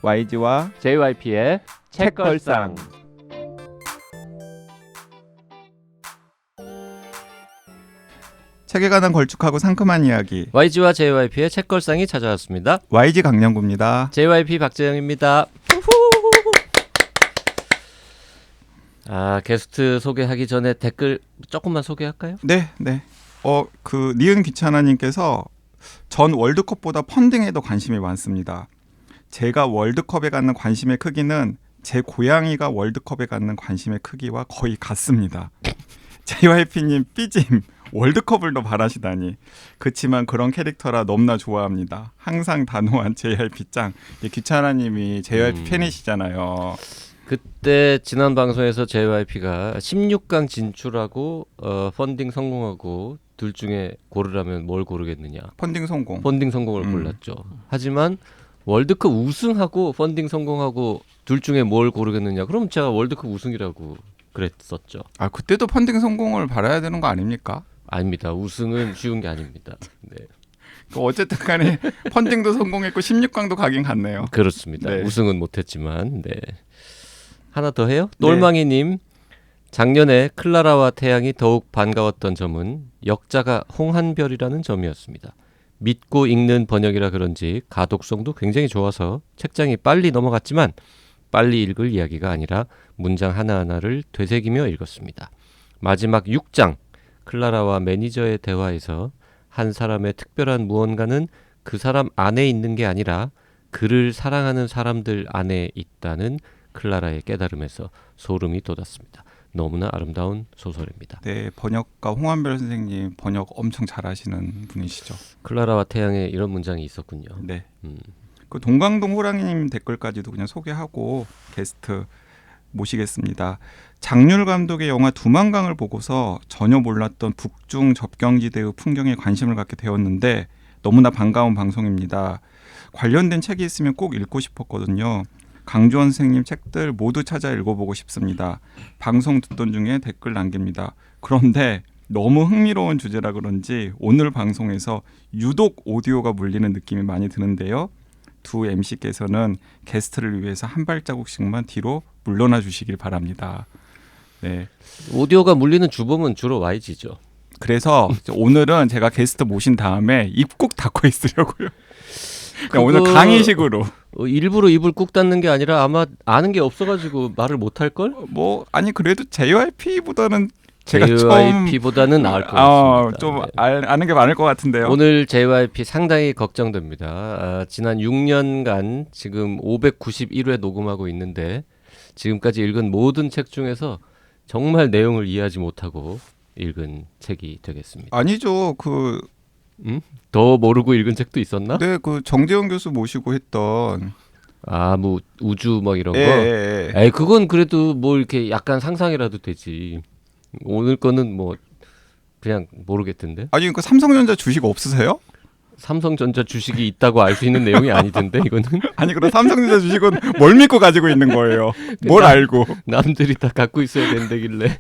YG와 JYP의 책걸상. 책에 관한 걸쭉하고 상큼한 이야기 YG와 JYP의 책걸상이 찾아왔습니다. YG 강량구입니다. JYP 박재영입니다. 게스트 소개하기 전에 댓글 조금만 소개할까요? 네. 니은 귀찮아님께서 전 월드컵보다 펀딩에 더 관심이 많습니다. 제가 월드컵에 갖는 관심의 크기는 제 고양이가 월드컵에 갖는 관심의 크기와 거의 같습니다. JYP님 삐짐 월드컵을 더 바라시다니. 그치만 그런 캐릭터라 너무나 좋아합니다. 항상 단호한 JYP 짱. 귀찮아님이 JYP 팬이시잖아요. 그때 지난 방송에서 JYP가 16강 진출하고 펀딩 성공하고 둘 중에 고르라면 뭘 고르겠느냐. 펀딩 성공. 펀딩 성공을 골랐죠. 하지만 월드컵 우승하고 펀딩 성공하고 둘 중에 뭘 고르겠느냐. 그럼 제가 월드컵 우승이라고 그랬었죠. 그때도 펀딩 성공을 바라야 되는 거 아닙니까? 아닙니다. 우승은 쉬운 게 아닙니다. 네. 어쨌든 간에 펀딩도 성공했고 16강도 가긴 갔네요. 그렇습니다. 네. 우승은 못했지만. 네. 하나 더 해요? 똘망이님. 작년에 클라라와 태양이 더욱 반가웠던 점은 역자가 홍한별이라는 점이었습니다. 믿고 읽는 번역이라 그런지 가독성도 굉장히 좋아서 책장이 빨리 넘어갔지만 빨리 읽을 이야기가 아니라 문장 하나하나를 되새기며 읽었습니다. 마지막 6장 클라라와 매니저의 대화에서 한 사람의 특별한 무언가는 그 사람 안에 있는 게 아니라 그를 사랑하는 사람들 안에 있다는 클라라의 깨달음에서 소름이 돋았습니다. 너무나 아름다운 소설입니다. 네, 번역가 홍한별 선생님 번역 엄청 잘하시는 분이시죠. 클라라와 태양에 이런 문장이 있었군요. 네. 그 동강동 호랑이님 댓글까지도 그냥 소개하고 게스트 모시겠습니다. 장률 감독의 영화 두만강을 보고서 전혀 몰랐던 북중 접경지대의 풍경에 관심을 갖게 되었는데 너무나 반가운 방송입니다. 관련된 책이 있으면 꼭 읽고 싶었거든요. 강주원 선생님 책들 모두 찾아 읽어보고 싶습니다. 방송 듣던 중에 댓글 남깁니다. 그런데 너무 흥미로운 주제라 그런지 오늘 방송에서 유독 오디오가 물리는 느낌이 많이 드는데요. 두 MC께서는 게스트를 위해서 한 발자국씩만 뒤로 물러나 주시길 바랍니다. 네. 오디오가 물리는 주범은 주로 YG죠. 그래서 오늘은 제가 게스트 모신 다음에 입 꼭 닫고 있으려고요. 오늘 강의식으로. 일부러 입을 꾹 닫는 게 아니라 아마 아는 게 없어가지고 말을 못할 걸? 아니 그래도 JYP보다는 제가 JYP보다는 나을 것 같습니다. 좀 아는 게 많을 것 같은데요. 오늘 JYP 상당히 걱정됩니다. 지난 6년간 지금 591회 녹음하고 있는데 지금까지 읽은 모든 책 중에서 정말 내용을 이해하지 못하고 읽은 책이 되겠습니다. 아니죠. 더 모르고 읽은 책도 있었나? 네, 정재영 교수 모시고 했던 뭐 우주 이런 거. 예. 그건 그래도 이렇게 약간 상상이라도 되지. 오늘 거는 그냥 모르겠던데. 아니 삼성전자 주식 없으세요? 삼성전자 주식이 있다고 알 수 있는 내용이 아니던데 이거는. 아니 그럼 삼성전자 주식은 뭘 믿고 가지고 있는 거예요? 뭘 알고? 남들이 다 갖고 있어야 된다길래.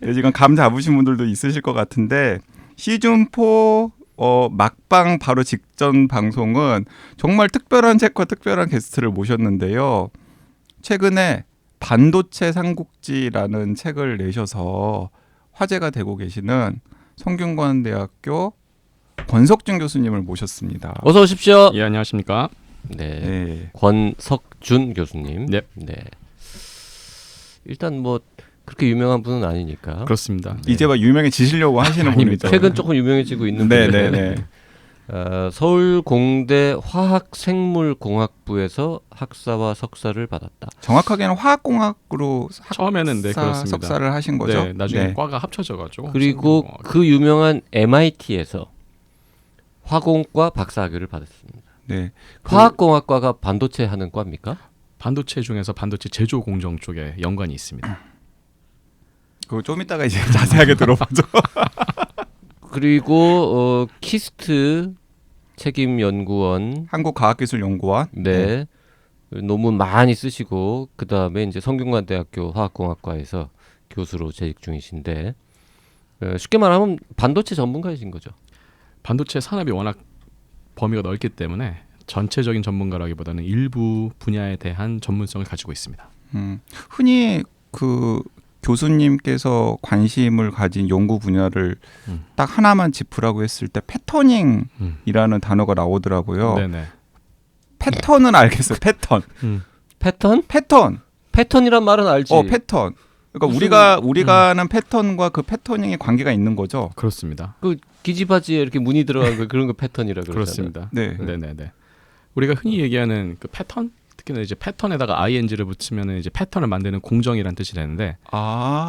네, 지금 감 잡으신 분들도 있으실 것 같은데 시즌4 막방 바로 직전 방송은 정말 특별한 책과 특별한 게스트를 모셨는데요. 최근에 반도체 삼국지라는 책을 내셔서 화제가 되고 계시는 성균관대학교 권석준 교수님을 모셨습니다. 어서 오십시오. 예, 안녕하십니까? 네. 권석준 교수님. 네. 일단 그렇게 유명한 분은 아니니까. 그렇습니다. 네. 이제 유명해지시려고 하시는 분이죠. 최근 조금 유명해지고 있는 분인데. 네. 서울공대 화학생물공학부에서 학사와 석사를 받았다. 정확하게는 화학공학으로 처음에는 그렇습니다. 석사를 하신 거죠. 네, 나중에 과가 합쳐져가지고. 그리고 그 유명한 MIT에서 화공과 박사학위를 받았습니다. 네. 화학공학과가 반도체 하는 과입니까? 반도체 중에서 반도체 제조 공정 쪽에 연관이 있습니다. 그거 좀 이따가 이제 자세하게 들어보죠. 그리고 키스트 책임연구원, 한국과학기술연구원. 네. 논문 많이 쓰시고 그 다음에 이제 성균관대학교 화학공학과에서 교수로 재직 중이신데 쉽게 말하면 반도체 전문가이신 거죠. 반도체 산업이 워낙 범위가 넓기 때문에 전체적인 전문가라기보다는 일부 분야에 대한 전문성을 가지고 있습니다. 흔히 그 교수님께서 관심을 가진 연구 분야를 딱 하나만 짚으라고 했을 때 패터닝이라는 단어가 나오더라고요. 네네. 패턴은 알겠어요. 패턴. 패턴? 패턴. 패턴이란 말은 알지. 패턴. 그러니까 무슨- 우리가 하는 패턴과 그 패터닝이 관계가 있는 거죠. 그렇습니다. 그 기지바지에 이렇게 무늬 들어간 거 그런 거 패턴이라 그러잖아요. 그렇습니다. 네. 네네네. 우리가 흔히 얘기하는 그 패턴, 특히나 이제 패턴에다가 ing를 붙이면은 이제 패턴을 만드는 공정이란 뜻이 되는데,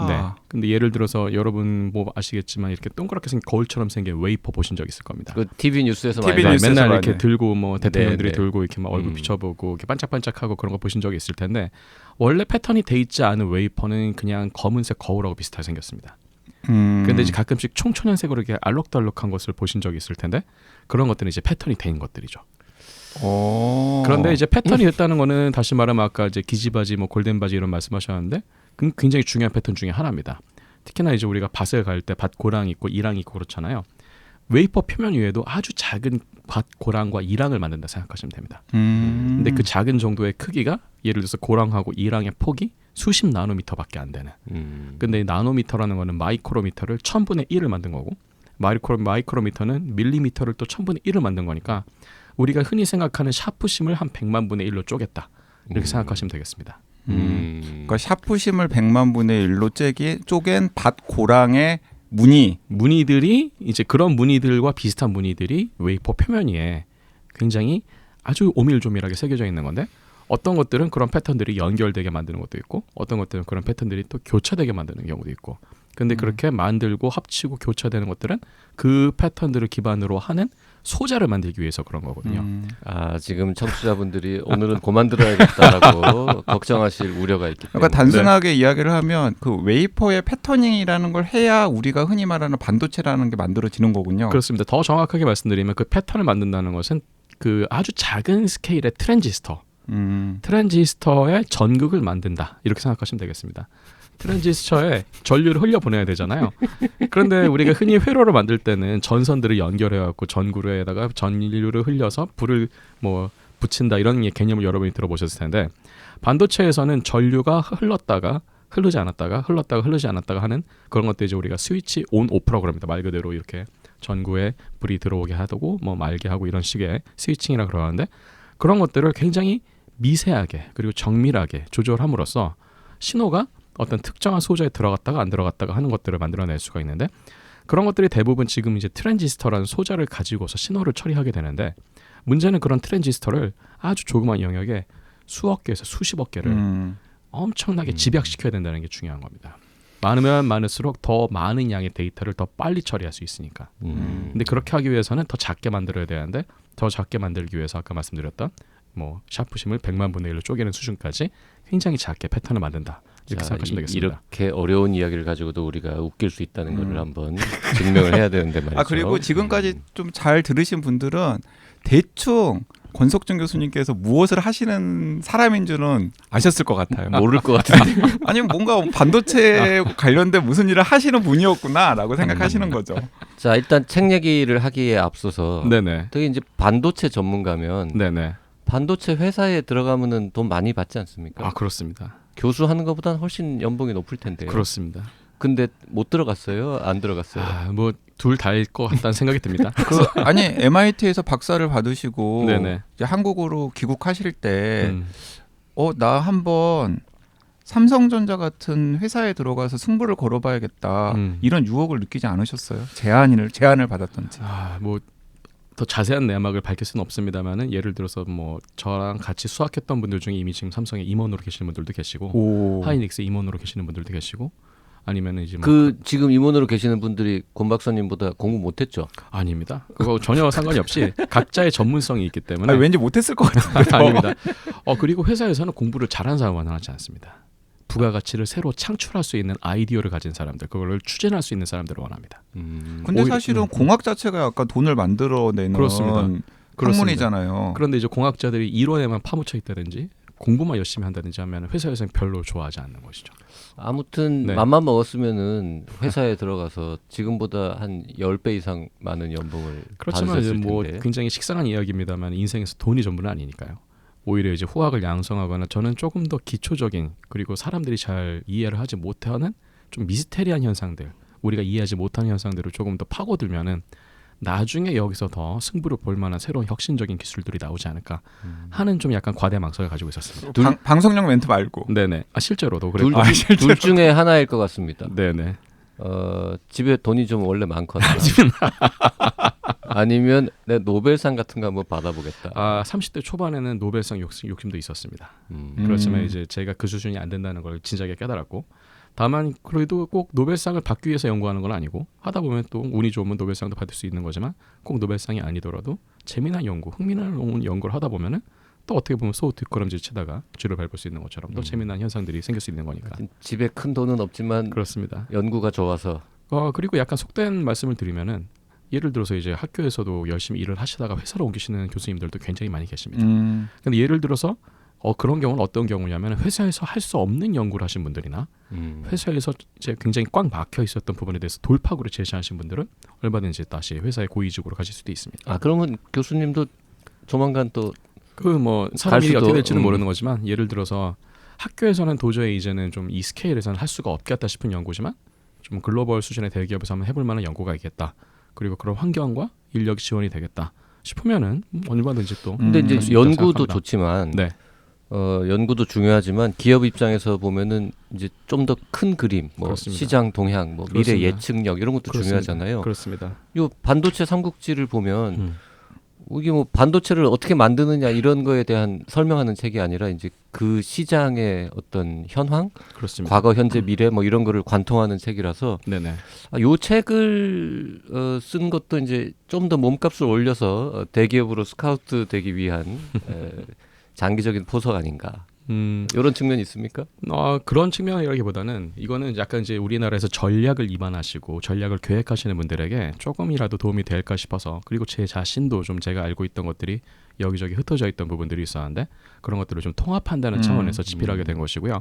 네. 근데 예를 들어서 여러분 뭐 아시겠지만 이렇게 동그랗게 생긴 거울처럼 생긴 웨이퍼 보신 적 있을 겁니다. 그 TV 뉴스에서 TV 많이 뉴스에서 맨날 많이. 이렇게 들고 뭐 대통령들이 네. 들고 이렇게 막 얼굴 음. 비춰보고 이렇게 반짝반짝하고 그런 거 보신 적이 있을 텐데, 원래 패턴이 돼 있지 않은 웨이퍼는 그냥 검은색 거울하고 비슷하게 생겼습니다. 근데 이제 가끔씩 총천연색으로 이렇게 알록달록한 것을 보신 적이 있을 텐데, 그런 것들은 이제 패턴이 된 것들이죠. 그런데 이제 패턴이 됐다는 거는 다시 말하면 아까 이제 기지바지, 뭐 골덴바지 이런 말씀하셨는데, 그 굉장히 중요한 패턴 중에 하나입니다. 특히나 이제 우리가 밭을 갈 때 밭 고랑 있고 이랑 있고 그렇잖아요. 웨이퍼 표면 위에도 아주 작은 밭 고랑과 이랑을 만든다 생각하시면 됩니다. 근데 그 작은 정도의 크기가 예를 들어서 고랑하고 이랑의 폭이 수십 나노미터밖에 안 되는. 근데 이 나노미터라는 거는 마이크로미터를 1000분의 1을 만든 거고, 마이크로미터는 밀리미터를 또 1000분의 1을 만든 거니까 우리가 흔히 생각하는 샤프심을 한 100만 분의 1로 쪼갰다. 이렇게 생각하시면 되겠습니다. 그러니까 샤프심을 100만 분의 1로 쪼갠 밭 고랑의 무늬들이 이제 그런 무늬들과 비슷한 무늬들이 웨이퍼 표면 위에 굉장히 아주 오밀조밀하게 새겨져 있는 건데, 어떤 것들은 그런 패턴들이 연결되게 만드는 것도 있고, 어떤 것들은 그런 패턴들이 또 교차되게 만드는 경우도 있고. 근데 그렇게 만들고 합치고 교차되는 것들은 그 패턴들을 기반으로 하는 소자를 만들기 위해서 그런 거거든요. 아, 지금 청취자분들이 오늘은 그만 들어야겠다라고 걱정하실 우려가 있기 때문에. 그러니까 단순하게 이야기를 하면 그 웨이퍼의 패터닝이라는 걸 해야 우리가 흔히 말하는 반도체라는 게 만들어지는 거군요. 그렇습니다. 더 정확하게 말씀드리면 그 패턴을 만든다는 것은 그 아주 작은 스케일의 트랜지스터의 전극을 만든다. 이렇게 생각하시면 되겠습니다. 트랜지스터에 전류를 흘려보내야 되잖아요. 그런데 우리가 흔히 회로를 만들 때는 전선들을 연결해갖고 전구에다가 전류를 흘려서 불을 뭐 붙인다 이런 개념을 여러분이 들어보셨을 텐데, 반도체에서는 전류가 흘렀다가 흐르지 않았다가 흘렀다가 흐르지 않았다가 하는 그런 것들 이제 우리가 스위치 온 오프라고 합니다. 말 그대로 이렇게 전구에 불이 들어오게 하고 뭐 말게 하고 이런 식의 스위칭이라 그러는데, 그런 것들을 굉장히 미세하게 그리고 정밀하게 조절함으로써 신호가 어떤 특정한 소재에 들어갔다가 안 들어갔다가 하는 것들을 만들어낼 수가 있는데, 그런 것들이 대부분 지금 이제 트랜지스터라는 소자를 가지고서 신호를 처리하게 되는데, 문제는 그런 트랜지스터를 아주 조그만 영역에 수억 개에서 수십억 개를 엄청나게 집약시켜야 된다는 게 중요한 겁니다. 많으면 많을수록 더 많은 양의 데이터를 더 빨리 처리할 수 있으니까. 근데 그렇게 하기 위해서는 더 작게 만들어야 되는데, 더 작게 만들기 위해서 아까 말씀드렸던 뭐 샤프심을 100만 분의 1로 쪼개는 수준까지 굉장히 작게 패턴을 만든다. 이렇게 생각하시면 되겠습니다. 이렇게 어려운 이야기를 가지고도 우리가 웃길 수 있다는 것을 한번 증명을 해야 되는데 말이죠. 그리고 지금까지 좀 잘 들으신 분들은 대충 권석준 교수님께서 무엇을 하시는 사람인 줄은 아셨을 것 같아요. 모를 것 같은데. 아니면 뭔가 반도체에 관련된 무슨 일을 하시는 분이었구나라고 생각하시는 거죠. 자, 일단 책 얘기를 하기에 앞서서 네네. 특히 이제 반도체 전문가면 네네. 반도체 회사에 들어가면은 돈 많이 받지 않습니까? 아, 그렇습니다. 교수 하는 것보다는 훨씬 연봉이 높을 텐데요. 그렇습니다. 근데 못 들어갔어요? 안 들어갔어요? 뭐 둘 다일 것 같다는 생각이 듭니다. 아니 MIT에서 박사를 받으시고 네네. 이제 한국으로 귀국하실 때 나 한번 삼성전자 같은 회사에 들어가서 승부를 걸어봐야겠다 이런 유혹을 느끼지 않으셨어요? 제안을 받았던지. 뭐 더 자세한 내막을 밝힐 수는 없습니다만은, 예를 들어서 뭐 저랑 같이 수학했던 분들 중에 이미 지금 삼성에 임원으로 계시는 분들도 계시고, 하이닉스 임원으로 계시는 분들도 계시고, 아니면 이제 뭐 지금 임원으로 계시는 분들이 권 박사님보다 공부 못했죠? 아닙니다. 그거 전혀 상관이 없이 각자의 전문성이 있기 때문에. 왠지 못했을 것 같은데. 아닙니다. 그리고 회사에서는 공부를 잘하는 사람을 원하지 않습니다. 부가가치를 새로 창출할 수 있는 아이디어를 가진 사람들, 그걸 추진할 수 있는 사람들을 원합니다. 근데 사실은 공학 자체가 약간 돈을 만들어내는 그렇습니다. 학문이잖아요. 그런데 이제 공학자들이 이론에만 파묻혀 있다든지 공부만 열심히 한다든지 하면 회사에서는 별로 좋아하지 않는 것이죠. 아무튼 네. 맘만 먹었으면은 회사에 들어가서 지금보다 한 10배 이상 많은 연봉을 그렇지만 이제 받으셨을 뭐 텐데. 굉장히 식상한 이야기입니다만 인생에서 돈이 전부는 아니니까요. 오히려 이제 후학을 양성하거나 저는 조금 더 기초적인 그리고 사람들이 잘 이해를 하지 못하는 좀 미스테리한 현상들, 우리가 이해하지 못하는 현상들을 조금 더 파고들면은 나중에 여기서 더 승부를 볼 만한 새로운 혁신적인 기술들이 나오지 않을까 하는 좀 약간 과대망상을 가지고 있었습니다. 방송용 멘트 말고. 네네. 실제로도 둘, 그랬고. 둘 중에 하나일 것 같습니다. 네네. 집에 돈이 좀 원래 많거나 아니면 내 노벨상 같은 거 한번 받아보겠다. 30대 초반에는 노벨상 욕심도 있었습니다. 그렇지만 이제 제가 그 수준이 안 된다는 걸 진작에 깨달았고, 다만 그래도 꼭 노벨상을 받기 위해서 연구하는 건 아니고 하다 보면 또 운이 좋으면 노벨상도 받을 수 있는 거지만 꼭 노벨상이 아니더라도 재미난 연구, 흥미로운 연구를 하다 보면은 또 어떻게 보면 소우 뒷걸음질 치다가 쥐를 밟을 수 있는 것처럼 또 재미난 현상들이 생길 수 있는 거니까. 집에 큰 돈은 없지만 그렇습니다. 연구가 좋아서. 그리고 약간 속된 말씀을 드리면은 예를 들어서 이제 학교에서도 열심히 일을 하시다가 회사로 옮기시는 교수님들도 굉장히 많이 계십니다. 근데 예를 들어서 그런 경우는 어떤 경우냐면 회사에서 할 수 없는 연구를 하신 분들이나 회사에서 이제 굉장히 꽉 막혀 있었던 부분에 대해서 돌파구를 제시하신 분들은 얼마든지 다시 회사의 고위직으로 가실 수도 있습니다. 그러면 교수님도 조만간 또 사람 일이 수도, 어떻게 될지는 모르는 거지만 예를 들어서 학교에서는 도저히 이제는 좀 이 스케일에서는 할 수가 없겠다 싶은 연구지만 좀 글로벌 수준의 대기업에서 한번 해볼 만한 연구가 있겠다. 그리고 그런 환경과 인력 지원이 되겠다 싶으면은 얼마든지 또. 근데 이제 할 수 있다고 연구도 생각합니다. 좋지만 네. 연구도 중요하지만 기업 입장에서 보면은 이제 좀 더 큰 그림, 그렇습니다. 시장 동향, 미래 그렇습니다. 예측력 이런 것도 그렇습니다. 중요하잖아요. 그렇습니다. 요 반도체 삼국지를 보면 이게 반도체를 어떻게 만드느냐 이런 거에 대한 설명하는 책이 아니라 이제 그 시장의 어떤 현황, 그렇습니다. 과거, 현재, 미래 이런 거를 관통하는 책이라서 네네. 요 책을 쓴 것도 이제 좀 더 몸값을 올려서 대기업으로 스카우트 되기 위한 장기적인 포석 아닌가. 이런 측면이 있습니까? 그런 측면이라기보다는 이거는 약간 이제 우리나라에서 전략을 입안하시고 전략을 계획하시는 분들에게 조금이라도 도움이 될까 싶어서, 그리고 제 자신도 좀 제가 알고 있던 것들이 여기저기 흩어져 있던 부분들이 있었는데 그런 것들을 좀 통합한다는 차원에서 집필하게 된 것이고요.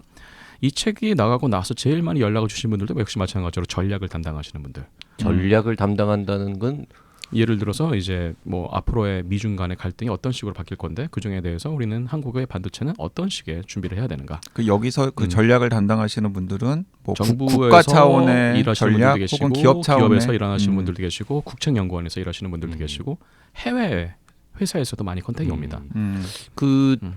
이 책이 나가고 나서 제일 많이 연락을 주신 분들도 역시 마찬가지로 전략을 담당하시는 분들. 전략을 담당한다는 건 예를 들어서 이제 앞으로의 미중 간의 갈등이 어떤 식으로 바뀔 건데 그 중에 대해서 우리는 한국의 반도체는 어떤 식의 준비를 해야 되는가. 여기서 그 전략을 담당하시는 분들은 정부에서 국가 차원의 일하시는 전략 분들도 계시고, 혹은 기업 차원의 기업에서 일하시는 분들도 계시고, 국책연구원에서 일하시는 분들도 계시고, 해외 회사에서도 많이 컨택이 옵니다.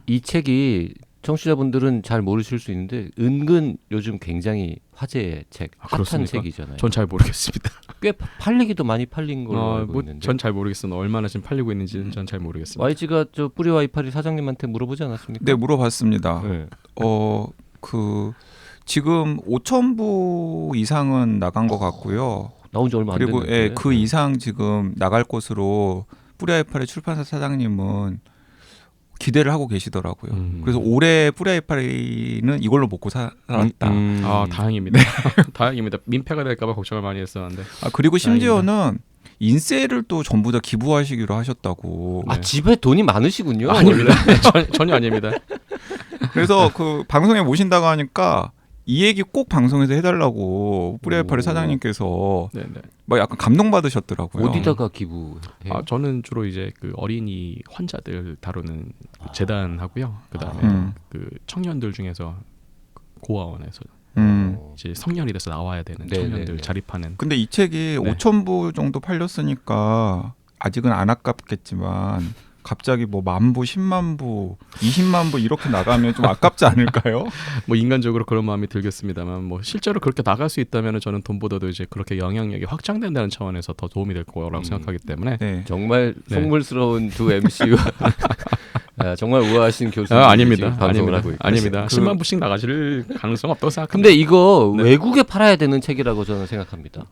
이 책이 청취자분들은 잘 모르실 수 있는데 은근 요즘 굉장히 화제의 책, 핫한 그렇습니까? 책이잖아요. 전 잘 모르겠습니다. 꽤 팔리기도 많이 팔린 걸로 알고 있는데. 전 잘 모르겠습니다. 얼마나 지금 팔리고 있는지는 전 잘 모르겠습니다. YG가 저 뿌리와 이파리 사장님한테 물어보지 않았습니까? 네, 물어봤습니다. 네. 지금 5,000부 이상은 나간 것 같고요. 나온 지 얼마 안 그리고 됐는데. 그 이상 지금 나갈 것으로 뿌리아이파리 출판사 사장님은 기대를 하고 계시더라고요. 그래서 올해 뿌리아이파리는 이걸로 먹고 살았다. 다행입니다. 다행입니다. 민폐가 될까봐 걱정을 많이 했었는데. 그리고 심지어는 인세를 또 전부 다 기부하시기로 하셨다고. 집에 돈이 많으시군요. 아닙니다. 전혀 아닙니다. 그래서 그 방송에 모신다고 하니까 이 얘기 꼭 방송에서 해달라고 뿌리아이파리 사장님께서 막 약간 감동받으셨더라고요. 어디다가 기부해요? 저는 주로 이제 그 어린이 환자들 다루는 재단하고요. 그다음에 그 청년들 중에서 고아원에서 이제 성년이 돼서 나와야 되는 청년들 자립하는. 근데 이 책이 5,000부 정도 팔렸으니까 아직은 안 아깝겠지만 갑자기 10,000부, 100,000부, 200,000부 이렇게 나가면 좀 아깝지 않을까요? 인간적으로 그런 마음이 들겠습니다만 실제로 그렇게 나갈 수 있다면 저는 돈보다도 이제 그렇게 영향력이 확장된다는 차원에서 더 도움이 될 거라고 생각하기 때문에. 정말 속물스러운 두 MC와 정말 우아하신 교수님 아닙니다. 방송을 하고 있고. 아닙니다. 10만 부씩 나가실 가능성 없다고 생각합니다. 근데 이거 외국에 팔아야 되는 책이라고 저는 생각합니다.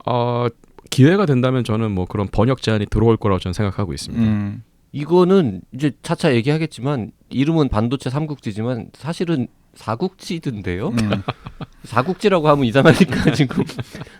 기회가 된다면 저는 그런 번역 제안이 들어올 거라고 저는 생각하고 있습니다. 이거는 이제 차차 얘기하겠지만 이름은 반도체 삼국지지만 사실은 사국지던데요. 사국지라고 하면 이상하니까 지금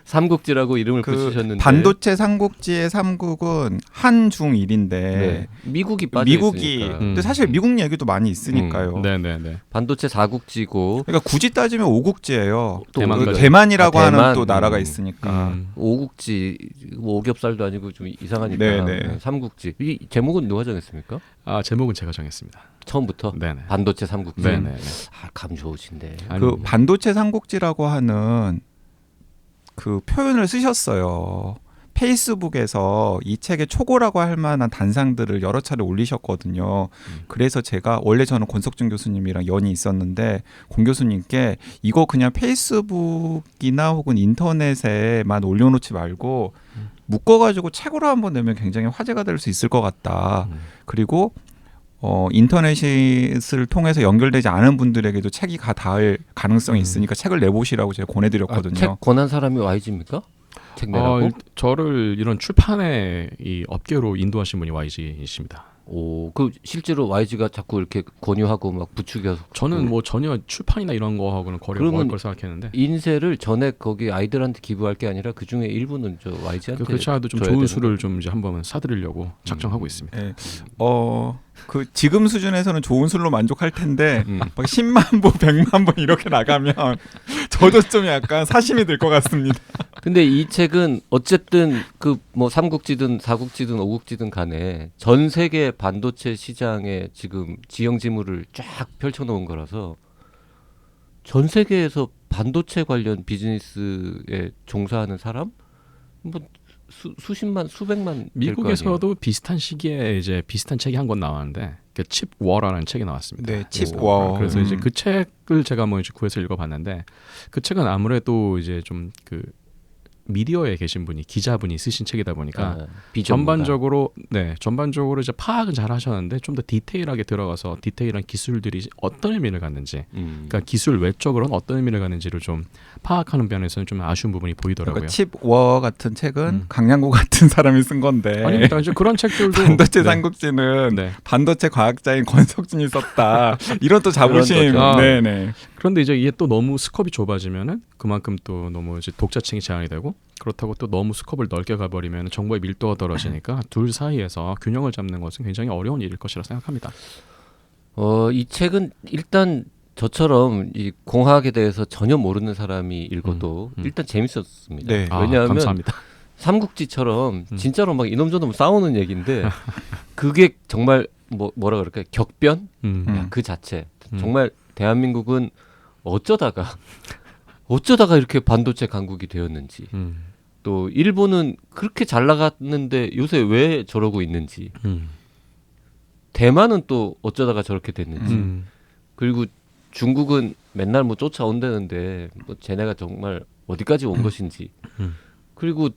삼국지라고 이름을 그 붙이셨는데 반도체 삼국지의 삼국은 한중일인데 네. 미국이 빠져 미국이 있으니까. 근데 사실 미국 얘기도 많이 있으니까요. 네네네. 반도체 사국지고 그러니까 굳이 따지면 오국지예요. 또 대만까지. 대만이라고 아, 하는 대만. 또 나라가 있으니까. 오국지 뭐 오겹살도 아니고 좀 이상하니까 네네. 삼국지. 이 제목은 누가 정했습니까? 아 제목은 제가 정했습니다. 처음부터 네네. 반도체 삼국지. 네네. 아, 감 좋으신데. 그 아닙니다. 반도체 삼국지라고 하는 그 표현을 쓰셨어요. 페이스북에서 이 책의 초고라고 할 만한 단상들을 여러 차례 올리셨거든요. 그래서 제가 원래 저는 권석준 교수님이랑 연이 있었는데 권 교수님께 이거 그냥 페이스북이나 혹은 인터넷에만 올려놓지 말고 묶어가지고 책으로 한번 내면 굉장히 화제가 될 수 있을 것 같다. 그리고 인터넷을 통해서 연결되지 않은 분들에게도 책이 닿을 가능성이 있으니까 책을 내보시라고 제가 권해드렸거든요. 책 권한 사람이 YG입니까? 책 내라고? 저를 이런 출판의 이 업계로 인도하신 분이 YG이십니다. 오, 그 실제로 YG가 자꾸 이렇게 권유하고 막 부추겨서 저는 뭐 전혀 출판이나 이런 거하고는 거리가 그러면 멀 걸 생각했는데 인쇄를 전액 거기 아이들한테 기부할 게 아니라 그 중에 일부는 저 YG한테 그 차도 좀 줘야 좋은 되는 수를 좀 이제 한번 사드리려고 작정하고 있습니다. 예. 그 지금 수준에서는 좋은 술로 만족할 텐데 음. 막 10만 보, 100만 보 이렇게 나가면 저도 좀 약간 사심이 들 것 같습니다. 근데 이 책은 어쨌든 그 뭐 삼국지든 사국지든 오국지든 간에 전 세계 반도체 시장에 지금 지형 지물을 쫙 펼쳐놓은 거라서 전 세계에서 반도체 관련 비즈니스에 종사하는 사람 뭐 수십만 수백만 될 거 아니에요. 미국에서도 비슷한 시기에 이제 비슷한 책이 한 권 나왔는데 그 칩 워라는 책이 나왔습니다. 네, 칩 그래서- 워. 그래서 이제 그 책을 제가 뭐 이제 구해서 읽어봤는데 그 책은 아무래도 이제 좀 그 미디어에 계신 분이 기자분이 쓰신 책이다 보니까 비전문가. 전반적으로 이제 파악은 잘 하셨는데 좀 더 디테일하게 들어가서 디테일한 기술들이 어떤 의미를 갖는지, 그러니까 기술 외적으로는 어떤 의미를 갖는지를 좀 파악하는 면에서는 좀 아쉬운 부분이 보이더라고요. 그러니까 칩워 같은 책은 강량구 같은 사람이 쓴 건데 아닙니다. 이제 그런 책들도 반도체 네. 삼국지는 네. 반도체 과학자인 권석준이 썼다. 이런 또 자부심. 또 자- 네네. 그런데 이제 이게 또 너무 스컵이 좁아지면은 그만큼 또 너무 이제 독자층이 제한이 되고 그렇다고 또 너무 스컵을 넓게 가버리면 정보의 밀도가 떨어지니까 둘 사이에서 균형을 잡는 것은 굉장히 어려운 일일 것이라 생각합니다. 이 책은 일단 저처럼 이 공학에 대해서 전혀 모르는 사람이 읽어도 일단 재밌었습니다. 네. 왜냐하면 감사합니다. 삼국지처럼 진짜로 막 이놈저놈 싸우는 얘기인데 그게 정말 뭐라 그럴까요? 격변? 그 자체. 정말 대한민국은 어쩌다가 이렇게 반도체 강국이 되었는지 또 일본은 그렇게 잘 나갔는데 요새 왜 저러고 있는지 대만은 또 어쩌다가 저렇게 됐는지 그리고 중국은 맨날 뭐 쫓아온다는데 뭐 쟤네가 정말 어디까지 온 것인지 그리고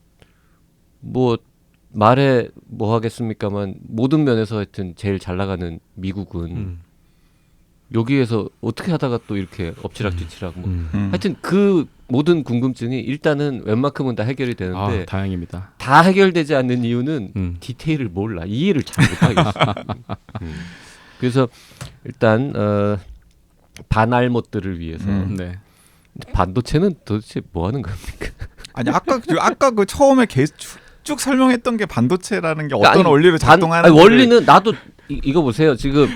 뭐 말해 뭐 하겠습니까만 모든 면에서 하여튼 제일 잘 나가는 미국은 여기에서 어떻게 하다가 또 이렇게 엎치락뒤치락 뭐 하여튼 그 모든 궁금증이 일단은 웬만큼은 다 해결이 되는데 다행입니다. 다 해결되지 않는 이유는 디테일을 몰라 이해를 잘 못하겠어. 그래서 일단 반알못들을 위해서 네. 반도체는 도대체 뭐 하는 겁니까? 아니 아까 그 처음에 쭉 설명했던 게 반도체라는 게 어떤 아니, 원리로 작동하는 아니, 원리는 나도 이거 보세요. 지금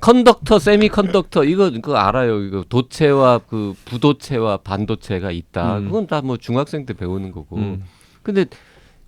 컨덕터, 세미컨덕터 이거 알아요. 이거 도체와 그 부도체와 반도체가 있다. 그건 다 뭐 중학생 때 배우는 거고. 근데